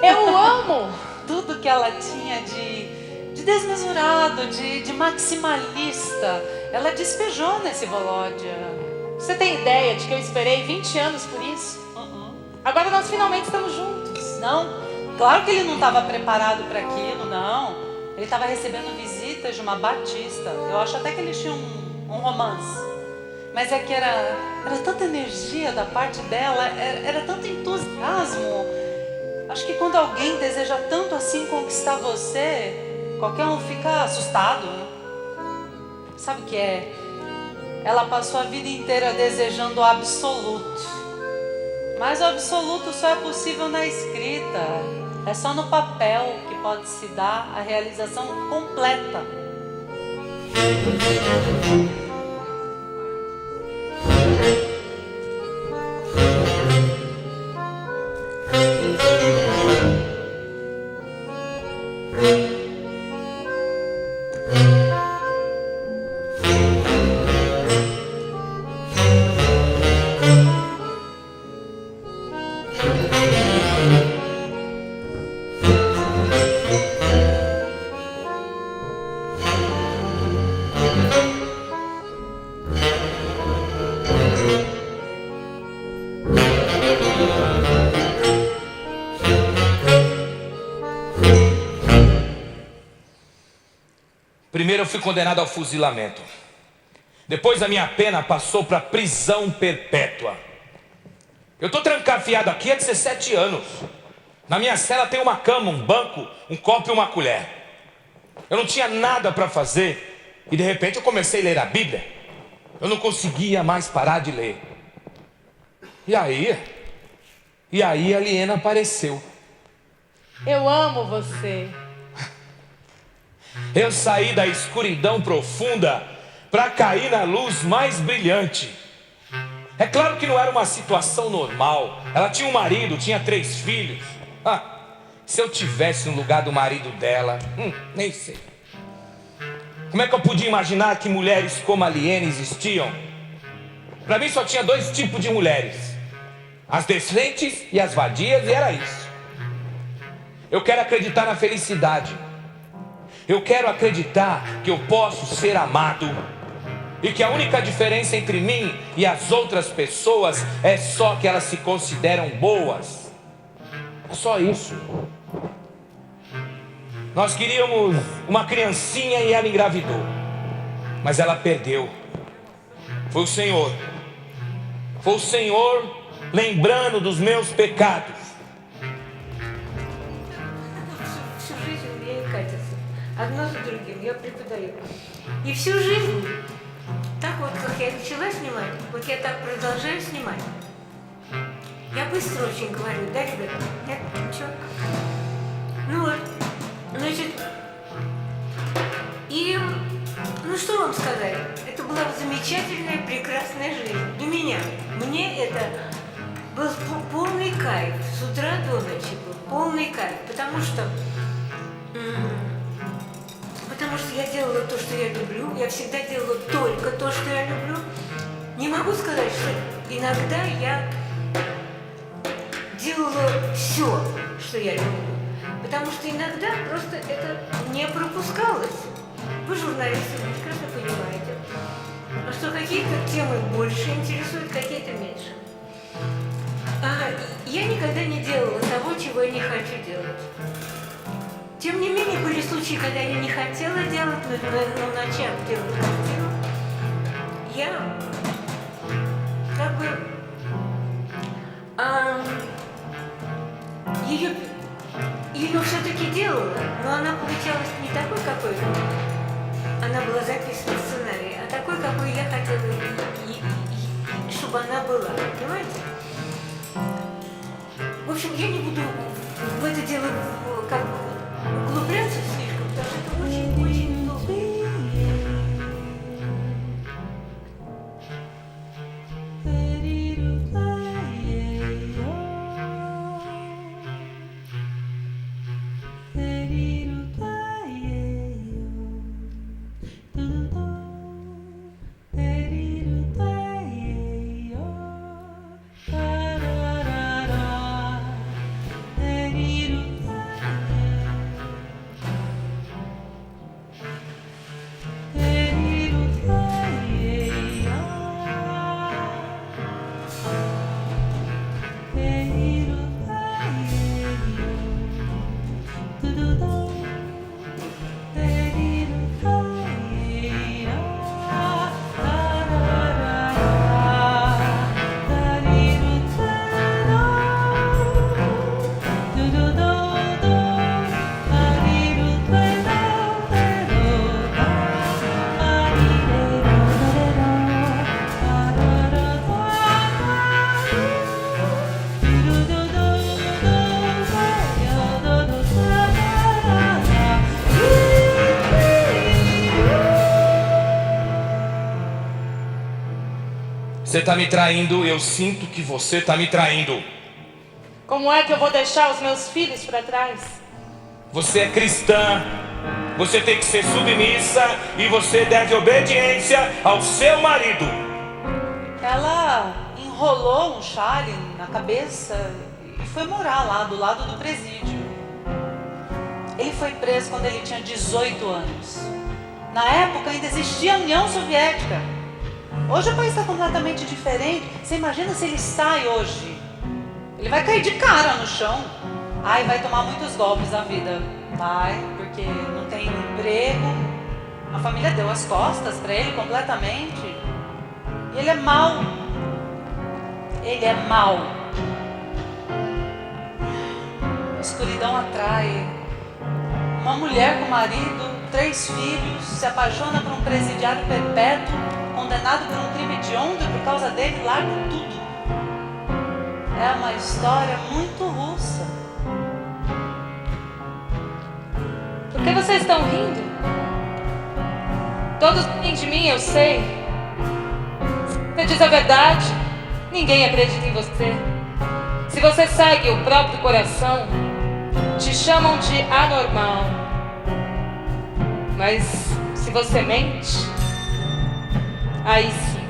Eu amo tudo que ela tinha de desmesurado, de maximalista. Ela despejou nesse Volodya. Você tem ideia de que eu esperei 20 anos por isso? Agora nós finalmente estamos juntos. Não, claro que ele não estava preparado para aquilo, não. Ele estava recebendo visitas de uma batista. Eu acho até que eles tinham um romance. Mas é que era tanta energia da parte dela, era tanto entusiasmo. Acho que quando alguém deseja tanto assim conquistar você, qualquer um fica assustado. Sabe o que é? Ela passou a vida inteira desejando o absoluto. Mas o absoluto só é possível na escrita. É só no papel que pode se dar a realização completa. Primeiro eu fui condenado ao fuzilamento. Depois a minha pena passou para prisão perpétua. Eu estou trancafiado aqui há 17 anos. Na minha cela tem uma cama, um banco, um copo e uma colher. Eu não tinha nada para fazer e de repente eu comecei a ler a Bíblia. Eu não conseguia mais parar de ler. E aí a Liena apareceu. Eu amo você. Eu saí da escuridão profunda para cair na luz mais brilhante. É claro que não era uma situação normal. Ela tinha um marido, tinha 3 filhos. Se eu tivesse no lugar do marido dela, nem sei. Como é que eu podia imaginar que mulheres como a Liena existiam? Para mim só tinha 2 tipos de mulheres: as decentes e as vadias, e era isso. Eu quero acreditar na felicidade. Eu quero acreditar que eu posso ser amado e que a única diferença entre mim e as outras pessoas é só que elas se consideram boas. É só isso. Nós queríamos uma criancinha e ela engravidou, mas ela perdeu. Foi o Senhor. Foi o Senhor lembrando dos meus pecados. Одно за другим, я преподаю. И всю жизнь, так вот, как я начала снимать, вот я так продолжаю снимать. Я быстро очень говорю, да, ребята? Нет, ничего. Ну вот, значит, и, ну что вам сказать, это была замечательная, прекрасная жизнь для меня. Мне это был полный кайф, с утра до ночи был полный кайф, потому что я делала то, что я люблю. Я всегда делала только то, что я люблю. Не могу сказать, что иногда я делала все, что я люблю. Потому что иногда просто это не пропускалось. Вы, журналисты, прекрасно понимаете, что какие-то темы больше интересуют, какие-то меньше. Я никогда не делала того, чего я не хочу делать. Тем не менее, были случаи, когда я не хотела делать, но начав делать картину, я как как бы ее все-таки делала, но она получалась не такой, какой она была записана в сценарии, а такой, какой я хотела, чтобы она была, понимаете? В общем, я не буду в это дело как бы углубляться слишком, потому что это очень-очень долго. Você tá me traindo, eu sinto que você tá me traindo. Como é que eu vou deixar os meus filhos para trás? Você é cristã, você tem que ser submissa e você deve obediência ao seu marido. Ela enrolou um chale na cabeça e foi morar lá do lado do presídio. Ele foi preso quando ele tinha 18 anos. Na época ainda existia a União Soviética. Hoje o país está completamente diferente. Você imagina se ele sai hoje? Ele vai cair de cara no chão. Ai, vai tomar muitos golpes na vida. Vai, porque não tem emprego. A família deu as costas para ele completamente. E ele é mau. Ele é mau. A escuridão atrai. Uma mulher com marido, 3 filhos, se apaixona por um presidiário perpétuo, condenado por um crime hediondo e por causa dele larga tudo. É uma história muito russa. Por que vocês estão rindo? Todos riem de mim, eu sei. Se você diz a verdade, ninguém acredita em você. Se você segue o próprio coração, te chamam de anormal. Mas se você mente, aí sim.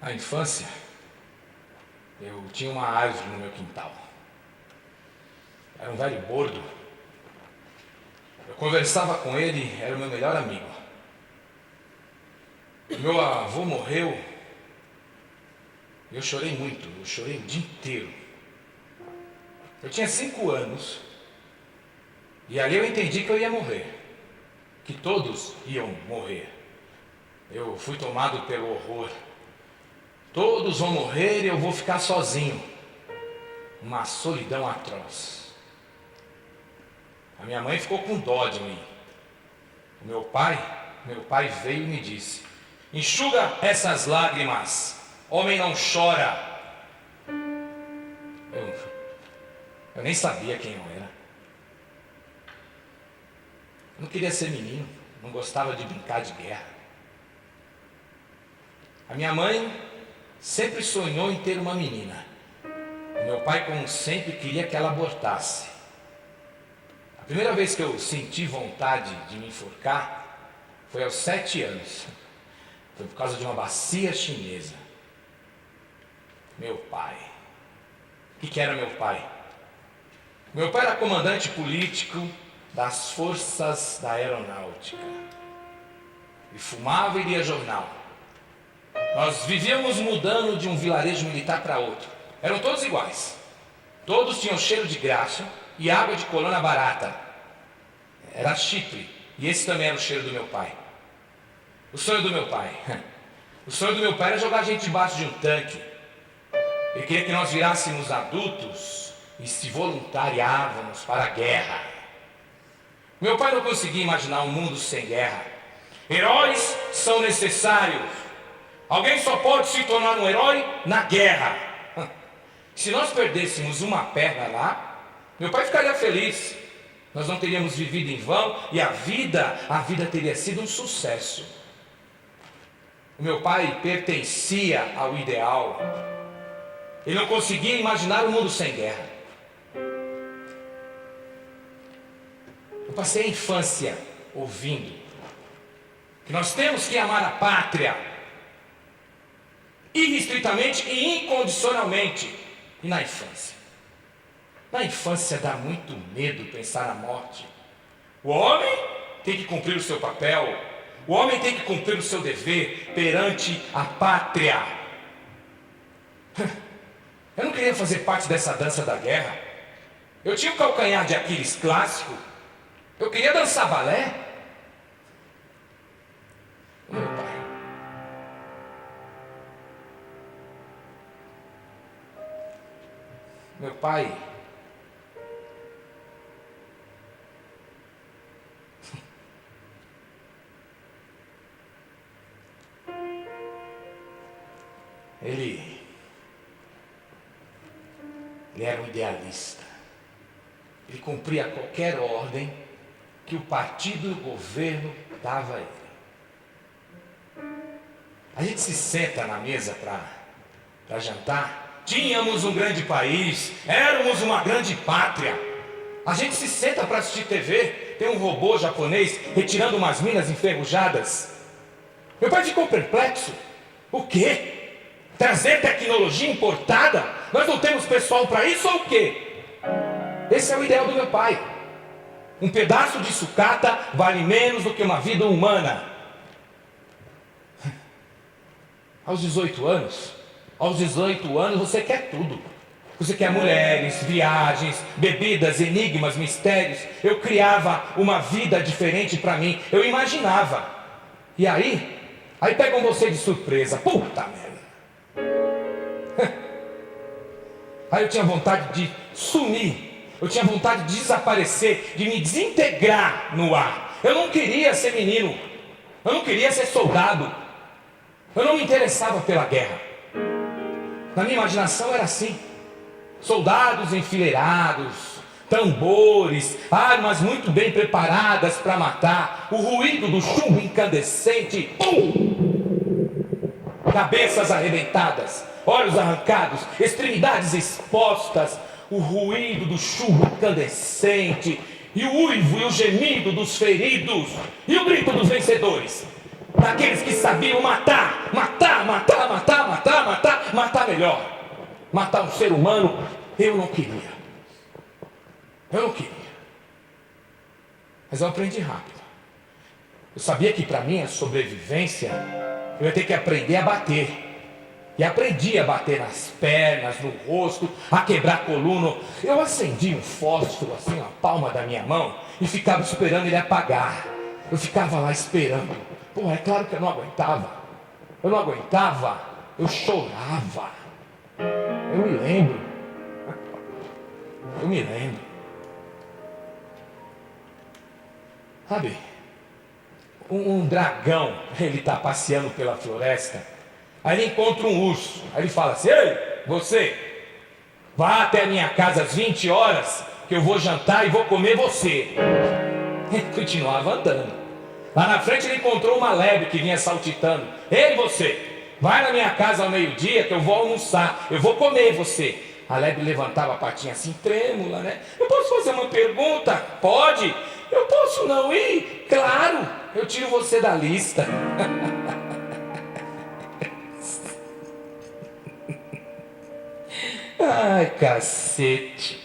Na infância, eu tinha uma árvore no meu quintal. Era um velho bordo. Eu conversava com ele, era o meu melhor amigo. Meu avô morreu. Eu chorei muito, eu chorei o dia inteiro. Eu tinha 5 anos. E ali eu entendi que eu ia morrer. Que todos iam morrer. Eu fui tomado pelo horror. Todos vão morrer e eu vou ficar sozinho. Uma solidão atroz. A minha mãe ficou com dó de mim. O meu pai veio e me disse: enxuga essas lágrimas, homem não chora. Eu nem sabia quem eu era. Eu não queria ser menino, não gostava de brincar de guerra. A minha mãe sempre sonhou em ter uma menina. O meu pai, como sempre, queria que ela abortasse. A primeira vez que eu senti vontade de me enforcar foi aos 7 anos. Foi por causa de uma bacia chinesa. Meu pai. O que era meu pai? Meu pai era comandante político das forças da aeronáutica. E fumava e lia jornal. Nós vivíamos mudando de um vilarejo militar para outro. Eram todos iguais. Todos tinham cheiro de graxa e água de colônia barata. Era chifre. E esse também era o cheiro do meu pai. O sonho do meu pai. O sonho do meu pai era jogar a gente debaixo de um tanque. Ele queria que nós virássemos adultos e se voluntariávamos para a guerra. Meu pai não conseguia imaginar um mundo sem guerra. Heróis são necessários. Alguém só pode se tornar um herói na guerra. Se nós perdêssemos uma perna lá, meu pai ficaria feliz. Nós não teríamos vivido em vão e a vida teria sido um sucesso. O meu pai pertencia ao ideal. Ele não conseguia imaginar um mundo sem guerra. Eu passei a infância ouvindo que nós temos que amar a pátria irrestritamente e incondicionalmente. E na infância? Na infância dá muito medo pensar na morte. O homem tem que cumprir o seu papel. O homem tem que cumprir o seu dever perante a pátria. Eu não queria fazer parte dessa dança da guerra. Eu tinha o calcanhar de Aquiles clássico. Eu queria dançar balé. Meu pai. Meu pai ele era um idealista. Ele cumpria qualquer ordem que o partido e o governo dava a ele. A gente se senta na mesa para jantar. Tínhamos um grande país, éramos uma grande pátria. A gente se senta para assistir TV, tem um robô japonês retirando umas minas enferrujadas. Meu pai ficou perplexo. O quê? Trazer tecnologia importada? Nós não temos pessoal para isso ou o quê? Esse é o ideal do meu pai. Um pedaço de sucata vale menos do que uma vida humana. Aos 18 anos você quer tudo. Você quer mulheres, viagens, bebidas, enigmas, mistérios. Eu criava uma vida diferente para mim. Eu imaginava. E aí pegam você de surpresa. Puta merda. Aí eu tinha vontade de sumir. Eu tinha vontade de desaparecer, de me desintegrar no ar. Eu não queria ser menino. Eu não queria ser soldado. Eu não me interessava pela guerra. Na minha imaginação era assim. Soldados enfileirados, tambores, armas muito bem preparadas para matar, o ruído do chumbo incandescente, cabeças arrebentadas, olhos arrancados, extremidades expostas, o ruído do chumbo incandescente, e o uivo e o gemido dos feridos, e o grito dos vencedores. daqueles que sabiam matar melhor. Matar um ser humano, eu não queria. Mas eu aprendi rápido. Eu sabia que para minha sobrevivência, eu ia ter que aprender a bater. E aprendi a bater nas pernas, no rosto, a quebrar a coluna. Eu acendi um fósforo assim na palma da minha mão e ficava esperando ele apagar. Eu ficava lá esperando. Pô, é claro que eu não aguentava. Eu chorava. Eu me lembro. Sabe, um dragão, ele está passeando pela floresta, aí ele encontra um urso, aí ele fala assim: ei, você, vá até a minha casa às 20 horas, que eu vou jantar e vou comer você. Ele continuava andando. Lá na frente ele encontrou uma lebre que vinha saltitando: ei, você, vai na minha casa ao meio-dia, que eu vou almoçar, eu vou comer você. A lebre levantava a patinha assim, trêmula, né? Eu posso fazer uma pergunta? Pode? Eu posso não ir? Claro, eu tiro você da lista. Ai, cacete.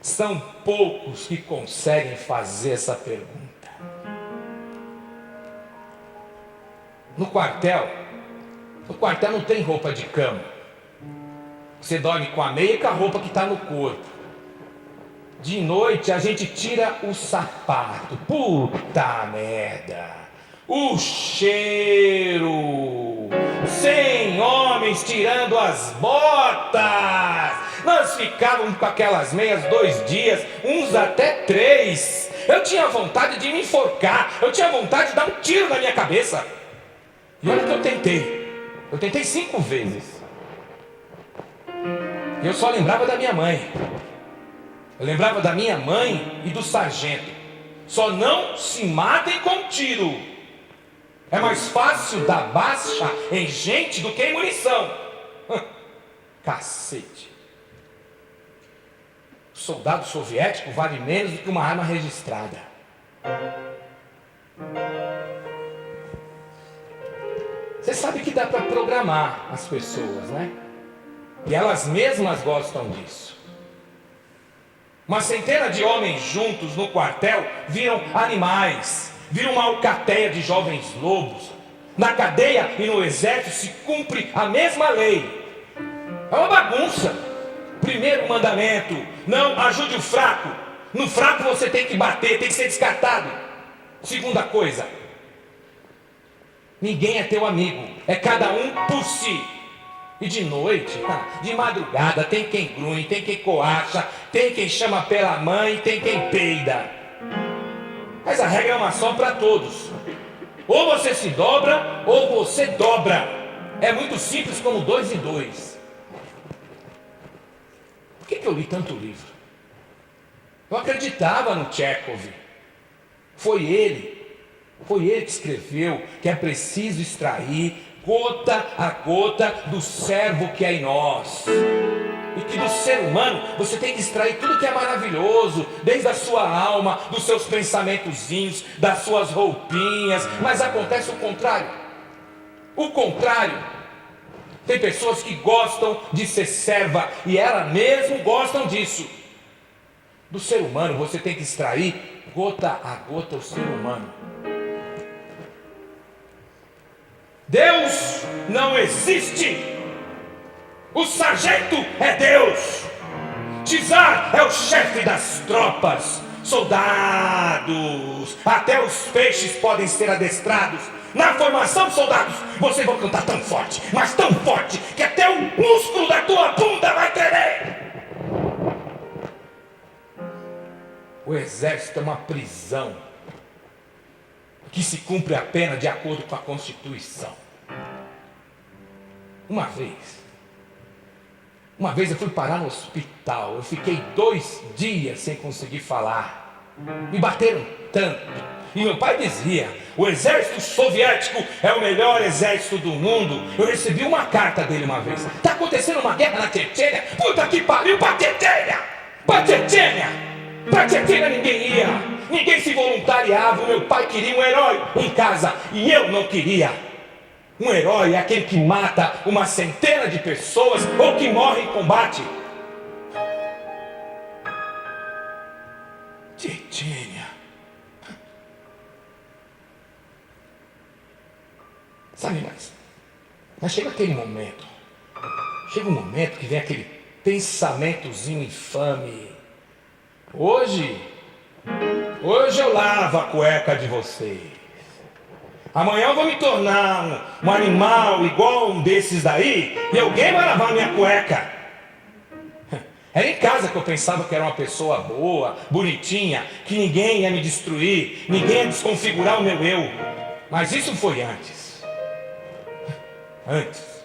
São poucos que conseguem fazer essa pergunta. No quartel não tem roupa de cama. Você dorme com a meia e com a roupa que está no corpo. De noite a gente tira o sapato. Puta merda! O cheiro! 100 homens tirando as botas! Nós ficávamos com aquelas meias 2 dias, uns até 3. Eu tinha vontade de me enforcar. Eu tinha vontade de dar um tiro na minha cabeça. E olha que eu tentei. Eu tentei 5 vezes. E eu só lembrava da minha mãe. Eu lembrava da minha mãe e do sargento. Só não se matem com tiro. É mais fácil dar baixa em gente do que em munição. Cacete. O soldado soviético vale menos do que uma arma registrada. Você sabe que dá para programar as pessoas, né? E elas mesmas gostam disso. Uma centena de homens juntos no quartel viram animais, viram uma alcateia de jovens lobos. Na cadeia e no exército se cumpre a mesma lei. É uma bagunça. Primeiro mandamento: não ajude o fraco. No fraco você tem que bater, tem que ser descartado. Segunda coisa: ninguém é teu amigo, é cada um por si. E de noite, de madrugada, tem quem grunhe, tem quem coacha, tem quem chama pela mãe, tem quem peida. Mas a regra é uma só para todos: ou você se dobra, ou você dobra. É muito simples como 2 e 2. Por que eu li tanto livro? Eu acreditava no Chekhov. Foi ele que escreveu que é preciso extrair gota a gota do servo que é em nós. E que do ser humano você tem que extrair tudo que é maravilhoso, desde a sua alma, dos seus pensamentozinhos, das suas roupinhas. Mas acontece o contrário. O contrário. Tem pessoas que gostam de ser serva e elas mesmo gostam disso. Do ser humano você tem que extrair gota a gota o ser humano. Deus não existe. O sargento é Deus. Tsar é o chefe das tropas. Soldados, até os peixes podem ser adestrados. Na formação, soldados, vocês vão cantar tão forte, mas tão forte, que até o músculo da tua bunda vai tremer. O exército é uma prisão que se cumpre a pena de acordo com a Constituição. Uma vez eu fui parar no hospital. Eu fiquei 2 dias sem conseguir falar. Me bateram tanto. E meu pai dizia: o exército soviético é o melhor exército do mundo. Eu recebi uma carta dele uma vez. Tá acontecendo uma guerra na Chechênia. Puta que pariu, pra Chechênia! Pra Chechênia! Pra Chechênia ninguém ia. ninguém se voluntariava. O meu pai queria um herói em casa e eu não queria. Um herói é aquele que mata uma centena de pessoas ou que morre em combate. Tchetchênia. Sabe, mas chega aquele momento. Chega um momento que vem aquele pensamentozinho infame. Hoje eu lavo a cueca de vocês. Amanhã eu vou me tornar um animal igual um desses daí e alguém vai lavar minha cueca. Era em casa que eu pensava que era uma pessoa boa, bonitinha, que ninguém ia me destruir, ninguém ia desconfigurar o meu eu. Mas isso foi antes. Antes.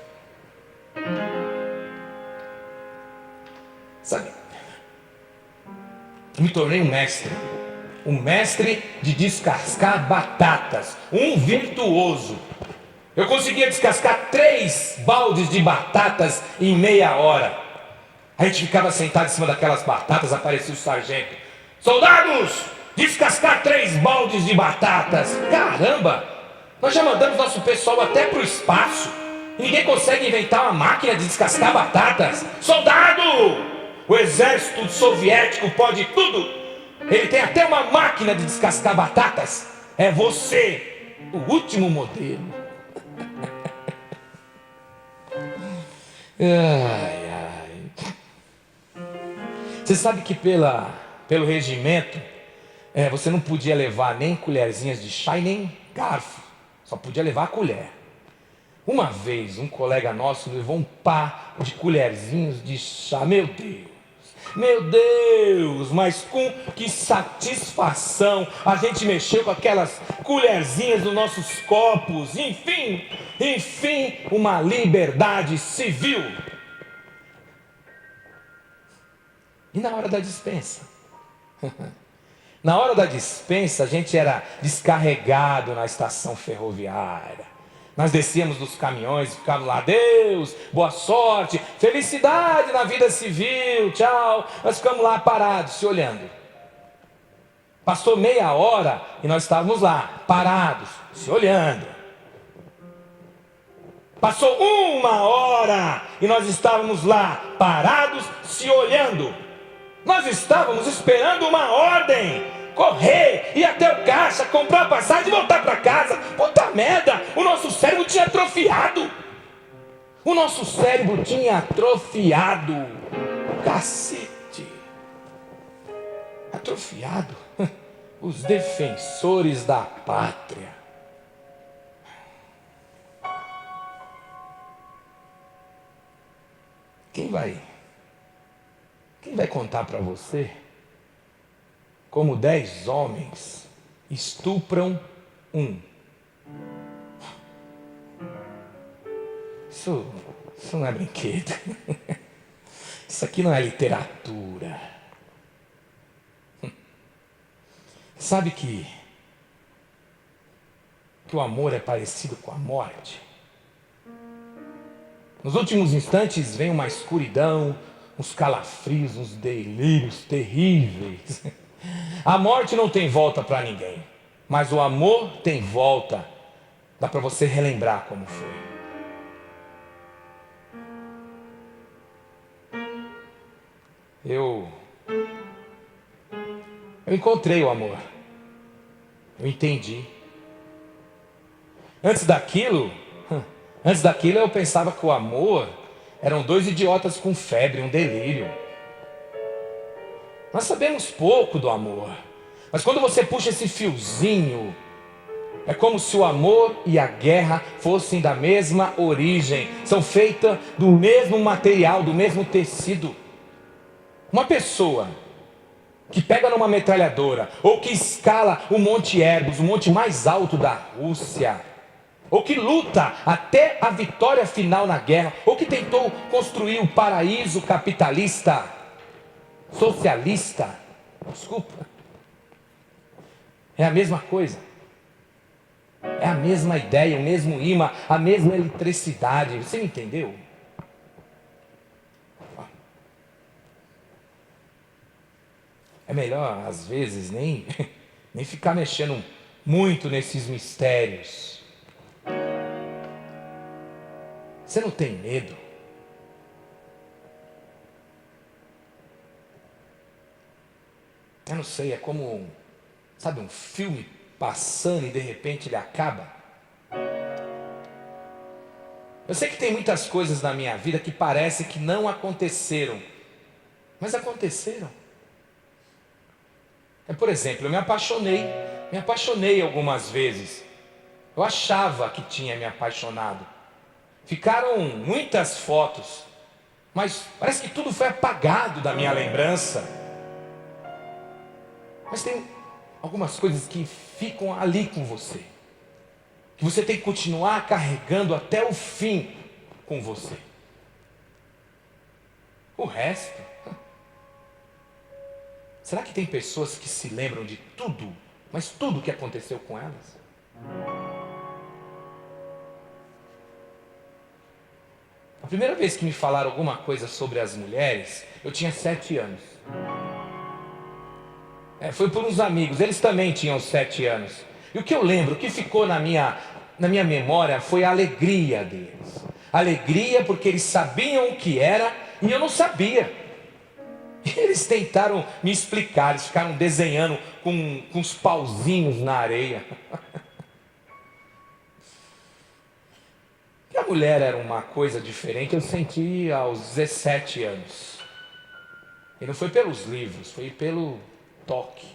Sabe? Me tornei um mestre de descascar batatas, um virtuoso. Eu conseguia descascar 3 baldes de batatas em meia hora. A gente ficava sentado em cima daquelas batatas, aparecia o sargento. Soldados, descascar 3 baldes de batatas. Caramba, nós já mandamos nosso pessoal até para o espaço. Ninguém consegue inventar uma máquina de descascar batatas. Soldado! O exército soviético pode tudo. Ele tem até uma máquina de descascar batatas. É você, o último modelo. Você sabe que pelo regimento, você não podia levar nem colherzinhas de chá e nem garfo. Só podia levar a colher. Uma vez, um colega nosso levou um par de colherzinhos de chá. Meu Deus, mas com que satisfação a gente mexeu com aquelas colherzinhas nos nossos copos. Enfim, uma liberdade civil. E na hora da dispensa? Na hora da dispensa, a gente era descarregado na estação ferroviária. Nós descíamos dos caminhões, ficávamos lá, Deus, boa sorte, felicidade na vida civil, tchau. Nós ficamos lá parados, se olhando. Passou meia hora e nós estávamos lá, parados, se olhando. Passou 1 hora e nós estávamos lá, parados, se olhando. Nós estávamos esperando uma ordem. Correr, ir até o caixa, comprar a passagem e voltar para casa. Puta merda, o nosso cérebro tinha atrofiado. O nosso cérebro tinha atrofiado. Cacete. Atrofiado. Os defensores da pátria. Quem vai contar para você como 10 homens estupram um? Isso não é brinquedo. Isso aqui não é literatura. Sabe que o amor é parecido com a morte? Nos últimos instantes vem uma escuridão, uns calafrios, uns delírios terríveis. A morte não tem volta para ninguém, mas o amor tem volta. Dá para você relembrar como foi. Eu encontrei o amor. Eu entendi. Antes daquilo eu pensava que o amor eram 2 idiotas com febre, um delírio. Nós sabemos pouco do amor, mas quando você puxa esse fiozinho, é como se o amor e a guerra fossem da mesma origem, são feitas do mesmo material, do mesmo tecido. Uma pessoa que pega numa metralhadora, ou que escala o Monte Erebus, o monte mais alto da Rússia, ou que luta até a vitória final na guerra, ou que tentou construir um paraíso capitalista, socialista, desculpa, é a mesma coisa, é a mesma ideia, o mesmo imã, a mesma eletricidade. Você me entendeu? É melhor às vezes nem nem ficar mexendo muito nesses mistérios. Você não tem medo? Eu não sei, é como, sabe, um filme passando e de repente ele acaba. Eu sei que tem muitas coisas na minha vida que parece que não aconteceram, mas aconteceram. Por exemplo, eu me apaixonei algumas vezes. Eu achava que tinha me apaixonado. Ficaram muitas fotos, mas parece que tudo foi apagado da minha lembrança. Mas tem algumas coisas que ficam ali com você, que você tem que continuar carregando até o fim com você. O resto... Será que tem pessoas que se lembram de tudo, mas tudo que aconteceu com elas? A primeira vez que me falaram alguma coisa sobre as mulheres, eu tinha 7 anos. Foi por uns amigos, eles também tinham 7 anos. E o que eu lembro, o que ficou na minha memória foi a alegria deles. Alegria porque eles sabiam o que era e eu não sabia. Eles tentaram me explicar, eles ficaram desenhando com uns pauzinhos na areia. E a mulher era uma coisa diferente, eu senti aos 17 anos. E não foi pelos livros, foi pelo toque.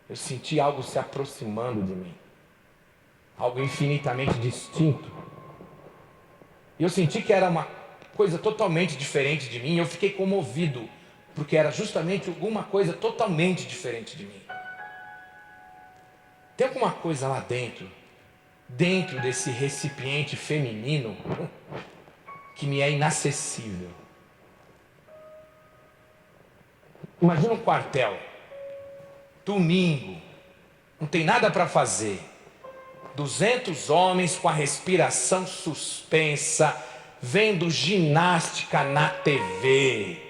Eu senti algo se aproximando de mim. Algo infinitamente distinto. E eu senti que era uma coisa totalmente diferente de mim, eu fiquei comovido, porque era justamente alguma coisa totalmente diferente de mim. Tem alguma coisa lá dentro desse recipiente feminino, que me é inacessível. Imagina um quartel, domingo, não tem nada para fazer, 200 homens com a respiração suspensa, vendo ginástica na TV,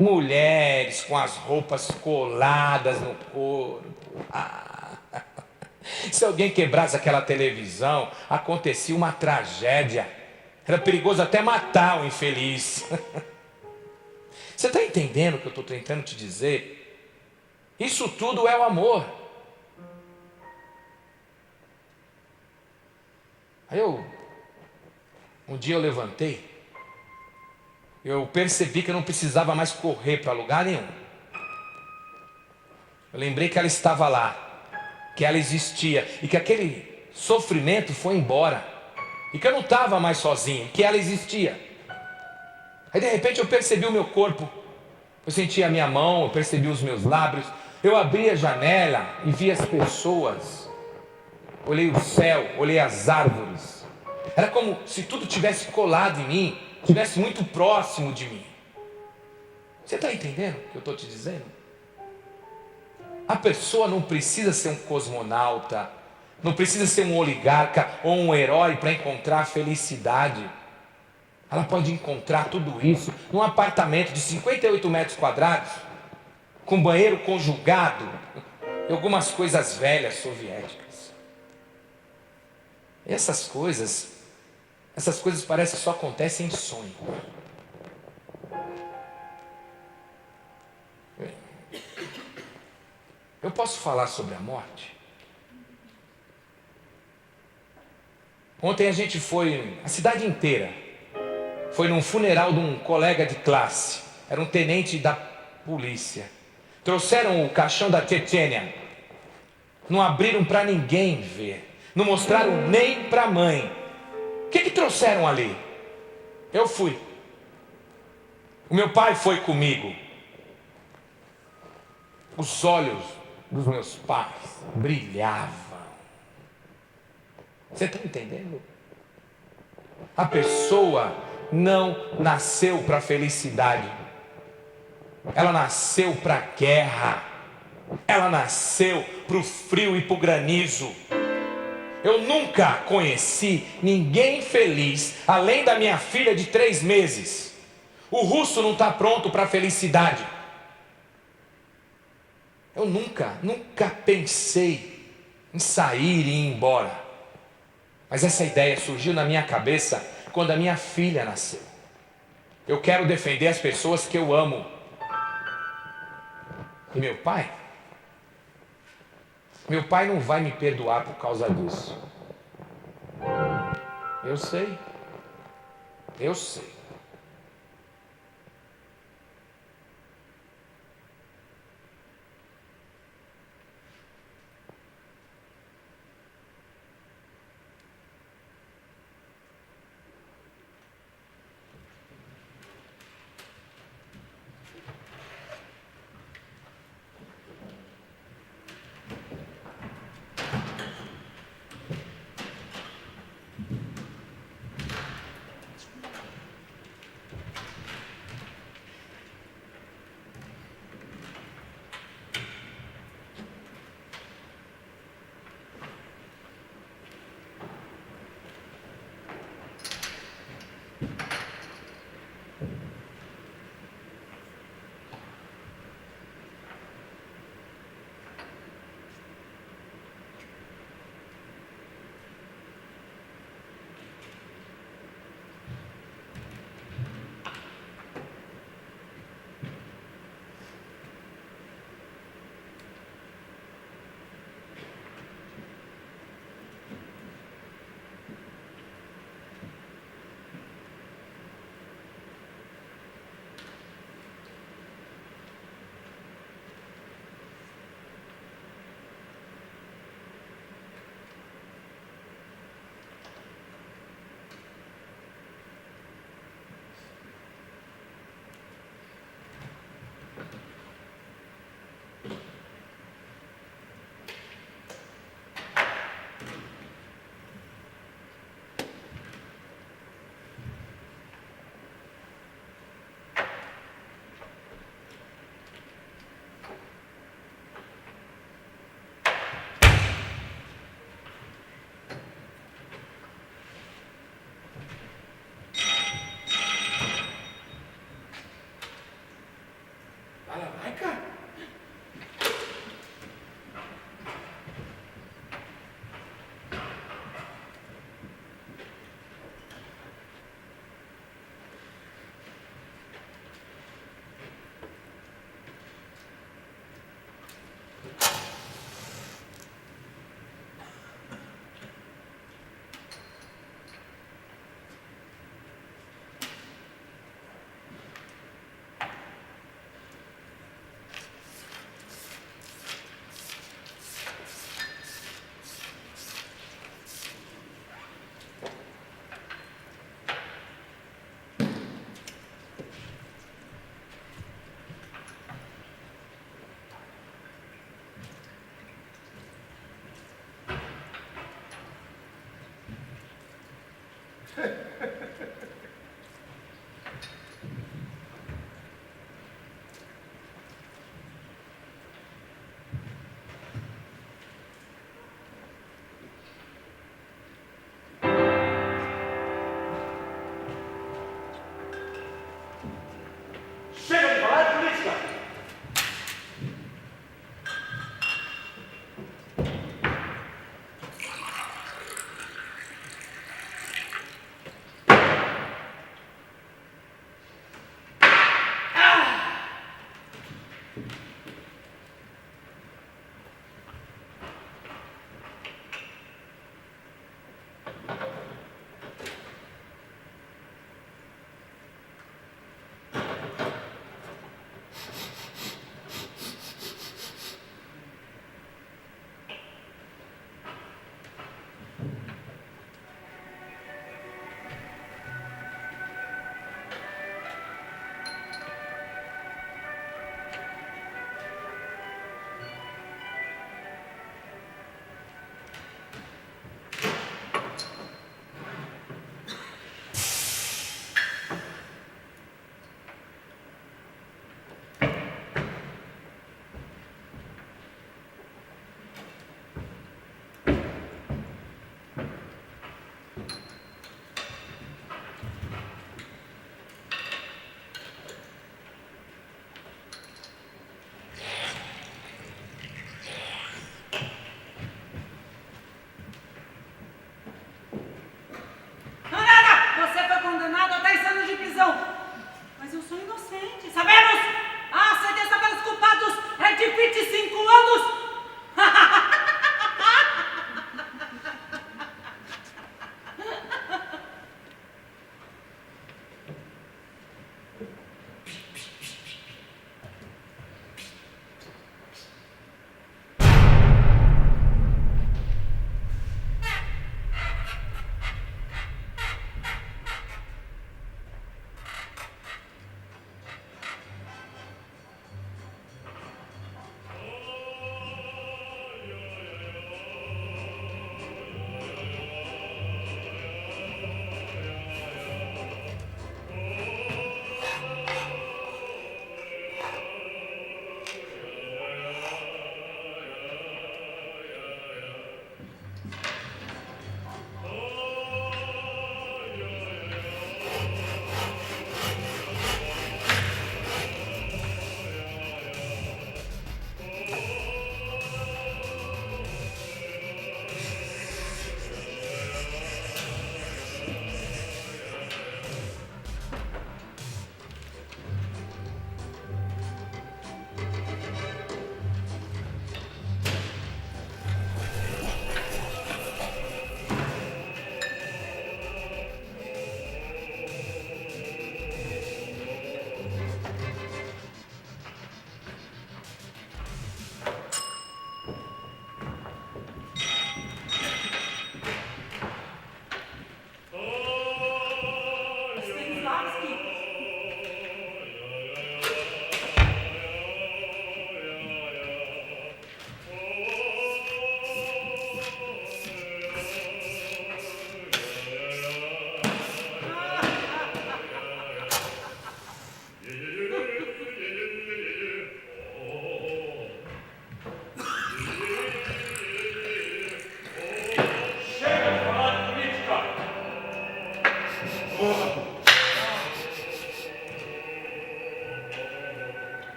mulheres com as roupas coladas no corpo. Se alguém quebrasse aquela televisão, acontecia uma tragédia. Era perigoso até matar o infeliz. Você está entendendo o que eu estou tentando te dizer? Isso tudo é o amor. Um dia eu levantei, eu percebi que eu não precisava mais correr para lugar nenhum. Eu lembrei que ela estava lá, que ela existia e que aquele sofrimento foi embora. E que eu não estava mais sozinho, que ela existia. Aí de repente eu percebi o meu corpo, eu senti a minha mão, eu percebi os meus lábios. Eu abri a janela e vi as pessoas. Olhei o céu, olhei as árvores. Era como se tudo tivesse colado em mim, tivesse muito próximo de mim. Você está entendendo o que eu estou te dizendo? A pessoa não precisa ser um cosmonauta, não precisa ser um oligarca ou um herói para encontrar a felicidade. Ela pode encontrar tudo isso num apartamento de 58 metros quadrados, com banheiro conjugado e algumas coisas velhas soviéticas. E essas coisas parecem que só acontecem em sonho. Eu posso falar sobre a morte? Ontem a gente foi, a cidade inteira, foi num funeral de um colega de classe. Era um tenente da polícia. Trouxeram o caixão da Chechênia. Não abriram para ninguém ver. Não mostraram nem para a mãe. O que trouxeram ali? Eu fui. O meu pai foi comigo. Os olhos dos meus pais brilhavam. Você está entendendo? A pessoa não nasceu para a felicidade. Ela nasceu para a guerra. Ela nasceu para o frio e para o granizo. Eu nunca conheci ninguém feliz, além da minha filha de 3 meses. O russo não está pronto para a felicidade. Eu nunca pensei em sair e ir embora. Mas essa ideia surgiu na minha cabeça quando a minha filha nasceu. Eu quero defender as pessoas que eu amo. E meu pai não vai me perdoar por causa disso. Eu sei.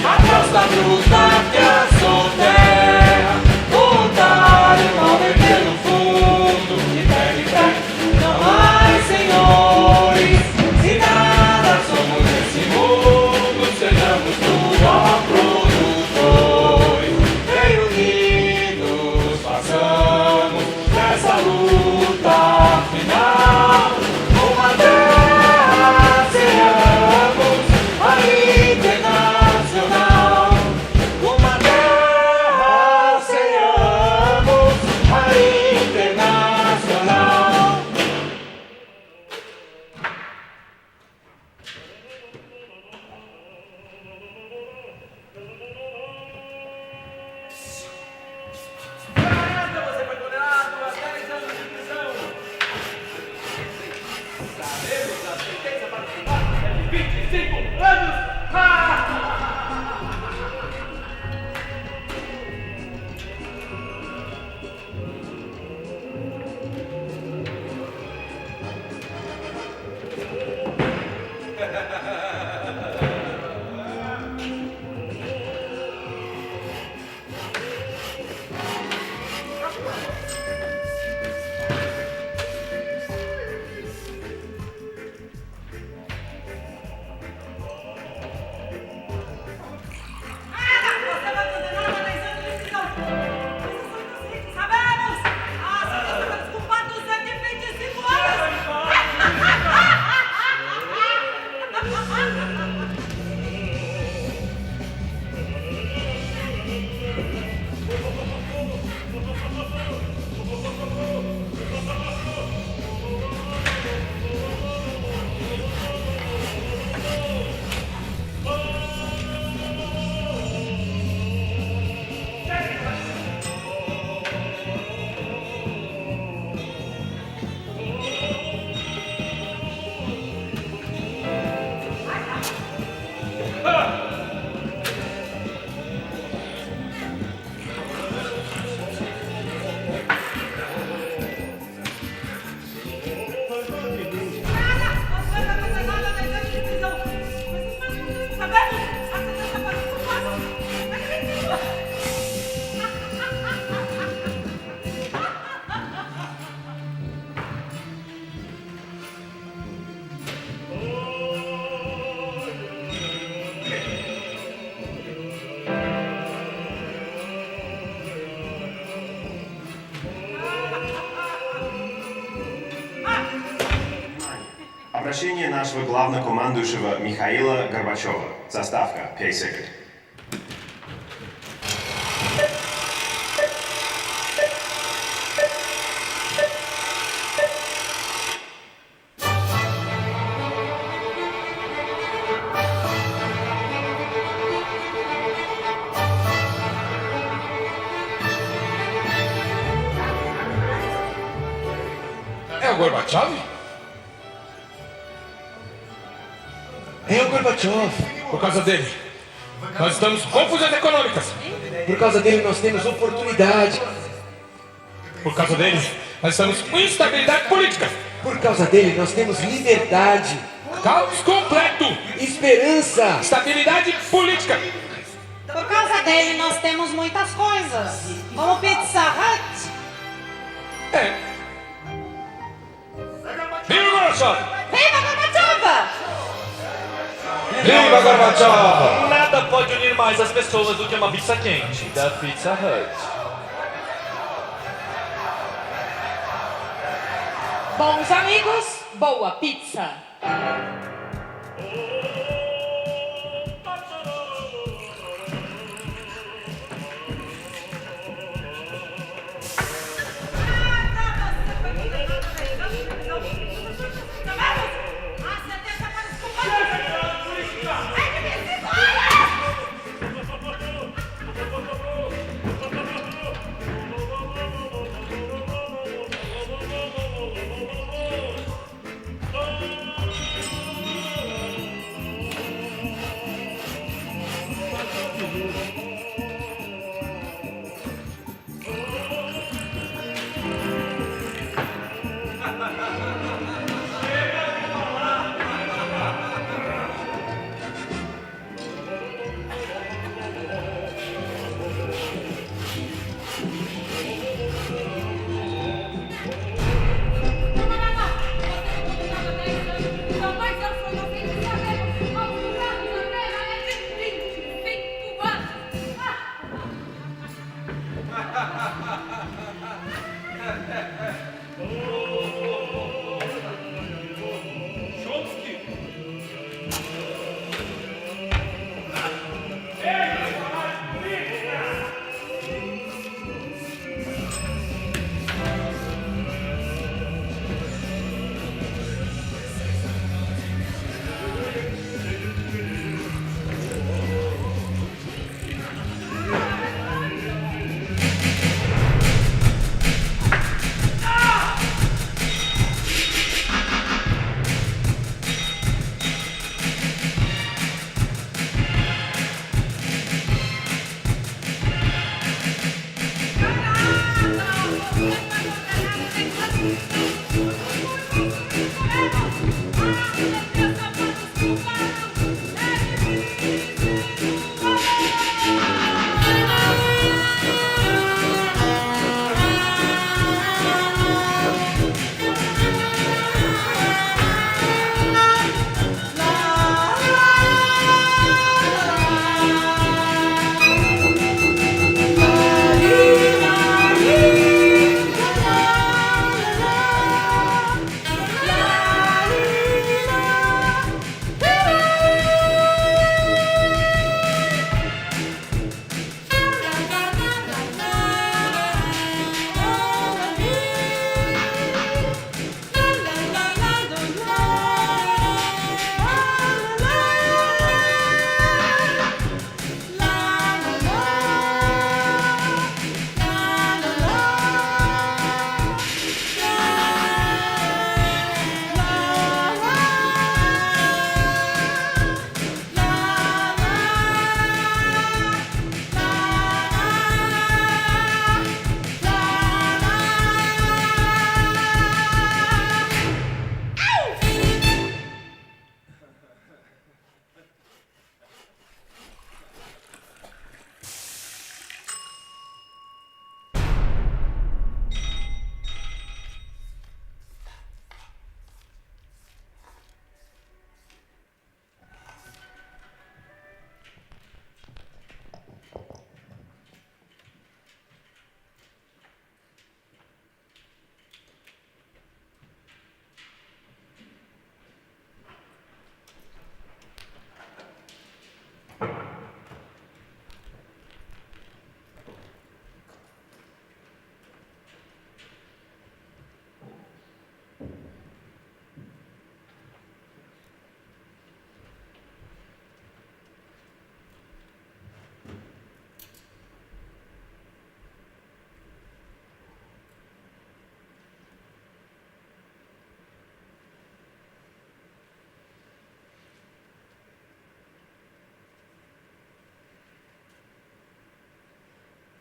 A costa bruta que assou terra, voltar e mal beber no fundo, de pé de pé, não há senhores, se nada somos nesse mundo, sejamos tudo ó produtores, bem unidos passamos nessa luta final, uma terra seamos a internacional, uma terra seamos a internacional. Você foi condenado a 10 anos de prisão. Sabemos a sentença para o final é de 25 anos. Обращение нашего главнокомандующего Михаила Горбачева. Заставка. Пейсекер. É o Gorbachev? É o Gorbachev. Por causa dele, nós estamos com confusões econômicas. Por causa dele, nós temos oportunidade. Por causa dele, nós estamos com instabilidade política. Por causa dele, nós temos liberdade. Caos completo. Esperança. Estabilidade política. Por causa dele, nós temos muitas coisas, como Pizza Hut. É. Viva Gorbachev! Viva Gorbachev! Viva Gorbachev! Nada pode unir mais as pessoas do que uma pizza quente da Pizza Hut. Bons amigos, boa pizza.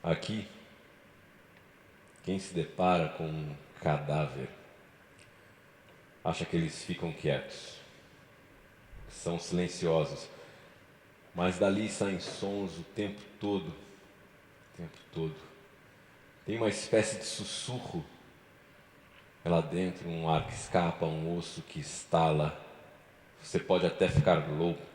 Aqui, quem se depara com um cadáver acha que eles ficam quietos, são silenciosos, mas dali saem sons o tempo todo, o tempo todo. Tem uma espécie de sussurro lá dentro, um ar que escapa, um osso que estala. Você pode até ficar louco.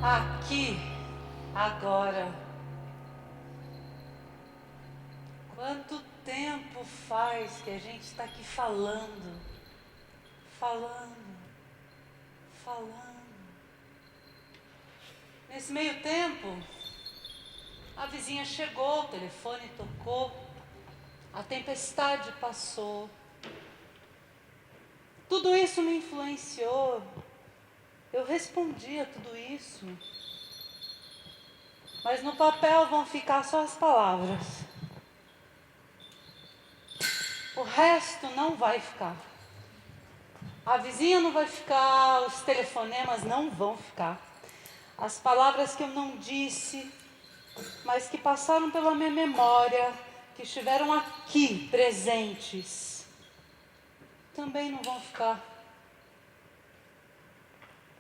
Aqui, agora. Quanto tempo faz que a gente está aqui falando, falando, falando. Nesse meio tempo, a vizinha chegou, o telefone tocou, a tempestade passou. Tudo isso me influenciou. Eu respondi a tudo isso. Mas no papel vão ficar só as palavras. O resto não vai ficar. A vizinha não vai ficar, os telefonemas não vão ficar. As palavras que eu não disse, mas que passaram pela minha memória, que estiveram aqui presentes, também não vão ficar.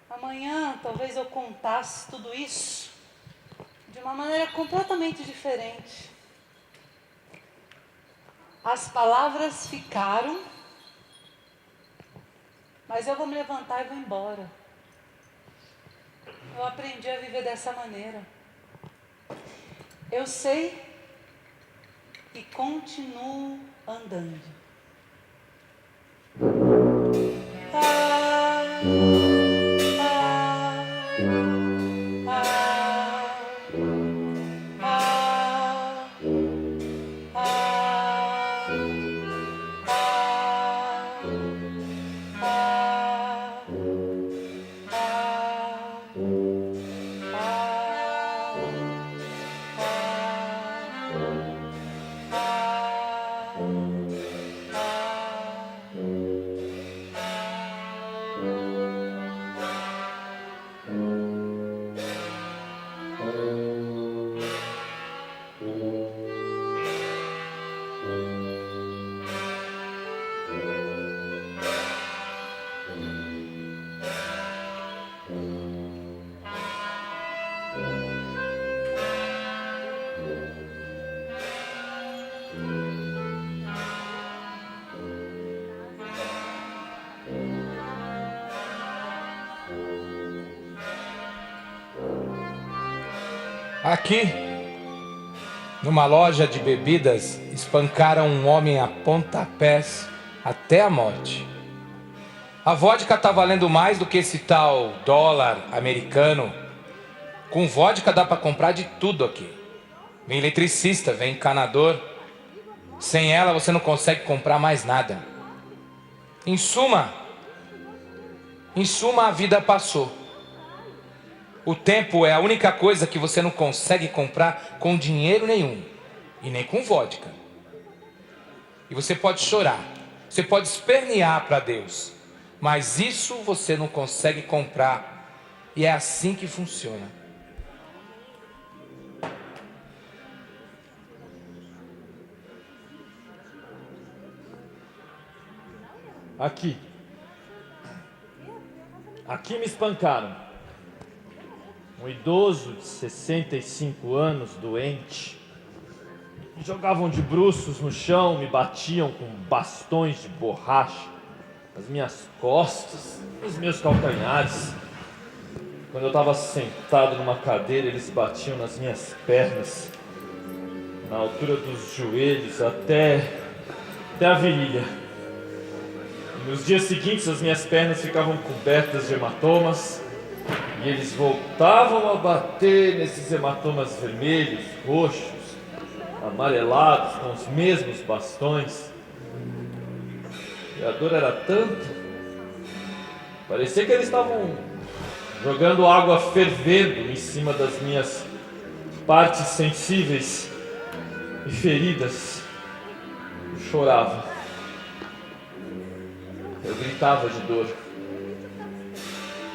Amanhã talvez eu contasse tudo isso de uma maneira completamente diferente. As palavras ficaram, mas eu vou me levantar e vou embora. Eu aprendi a viver dessa maneira. Eu sei e continuo andando. Aqui, Numa loja de bebidas, espancaram um homem a pontapés até a morte. A vodka tá valendo mais do que esse tal dólar americano. Com vodka dá pra comprar de tudo aqui. Vem eletricista, vem encanador. Sem ela você não consegue comprar mais nada. Em suma, a vida passou. O tempo é a única coisa que você não consegue comprar com dinheiro nenhum. E nem com vodka. E você pode chorar. Você pode espernear para Deus. Mas isso você não consegue comprar. E é assim que funciona. Aqui me espancaram. Um idoso de 65 anos, doente. Me jogavam de bruços no chão, me batiam com bastões de borracha nas minhas costas, nos meus calcanhares. Quando eu estava sentado numa cadeira, eles batiam nas minhas pernas, na altura dos joelhos até a virilha. E nos dias seguintes, as minhas pernas ficavam cobertas de hematomas. E eles voltavam a bater nesses hematomas vermelhos, roxos, amarelados, com os mesmos bastões. E a dor era tanta. Parecia que eles estavam jogando água fervendo em cima das minhas partes sensíveis e feridas. Eu chorava. Eu gritava de dor.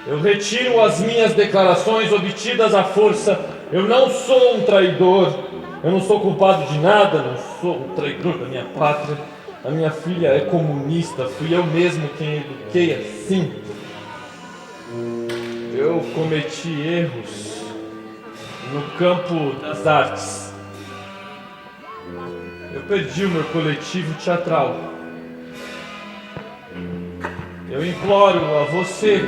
Eu retiro as minhas declarações obtidas à força. Eu não sou um traidor. Eu não sou culpado de nada. Não sou um traidor da minha pátria. A minha filha é comunista. Fui eu mesmo quem eduquei assim. Eu cometi erros no campo das artes. Eu perdi o meu coletivo teatral. Eu imploro a você,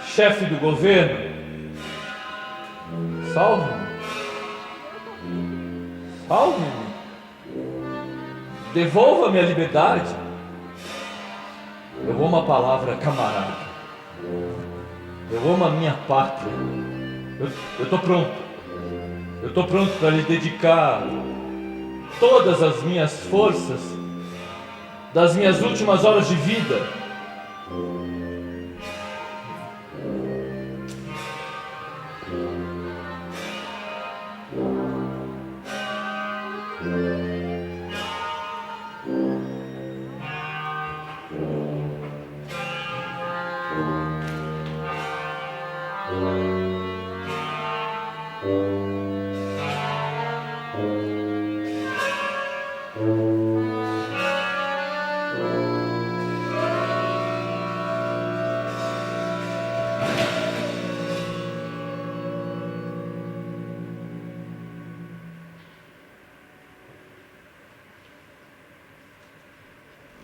chefe do governo, salve-me. Salve-me. Devolva-me a liberdade. Eu amo a palavra camarada. Eu amo a minha pátria. Eu tô pronto. Eu tô pronto para lhe dedicar todas as minhas forças das minhas últimas horas de vida.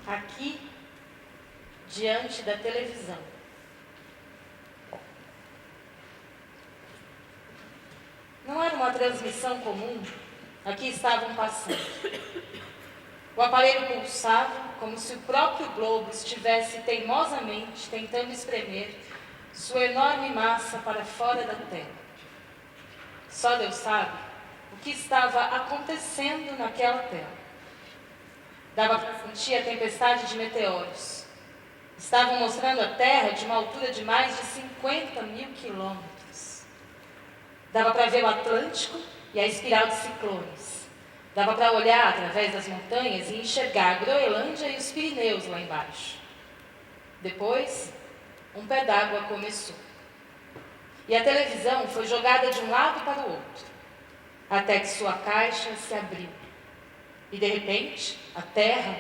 Aqui, diante da televisão. Não era uma transmissão comum, aqui estavam passando. O aparelho pulsava como se o próprio globo estivesse teimosamente tentando espremer sua enorme massa para fora da Terra. Só Deus sabe o que estava acontecendo naquela Terra. Dava para sentir a tempestade de meteoros. Estavam mostrando a Terra de uma altura de mais de 50 mil quilômetros. Dava para ver o Atlântico e a espiral de ciclones. Dava para olhar através das montanhas e enxergar a Groenlândia e os Pirineus lá embaixo. Depois, um pé d'água começou. E a televisão foi jogada de um lado para o outro, até que sua caixa se abriu. E de repente, a terra,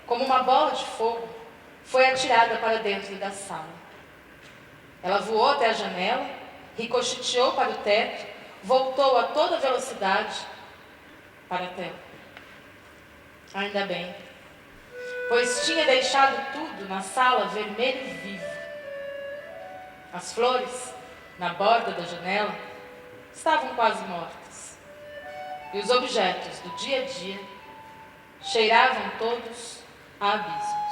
como uma bola de fogo, foi atirada para dentro da sala. Ela voou até a janela, ricocheteou para o teto, voltou a toda velocidade para a tela. Ainda bem, pois tinha deixado tudo na sala vermelho vivo. As flores, na borda da janela, estavam quase mortas. e os objetos do dia a dia cheiravam todos a abismo.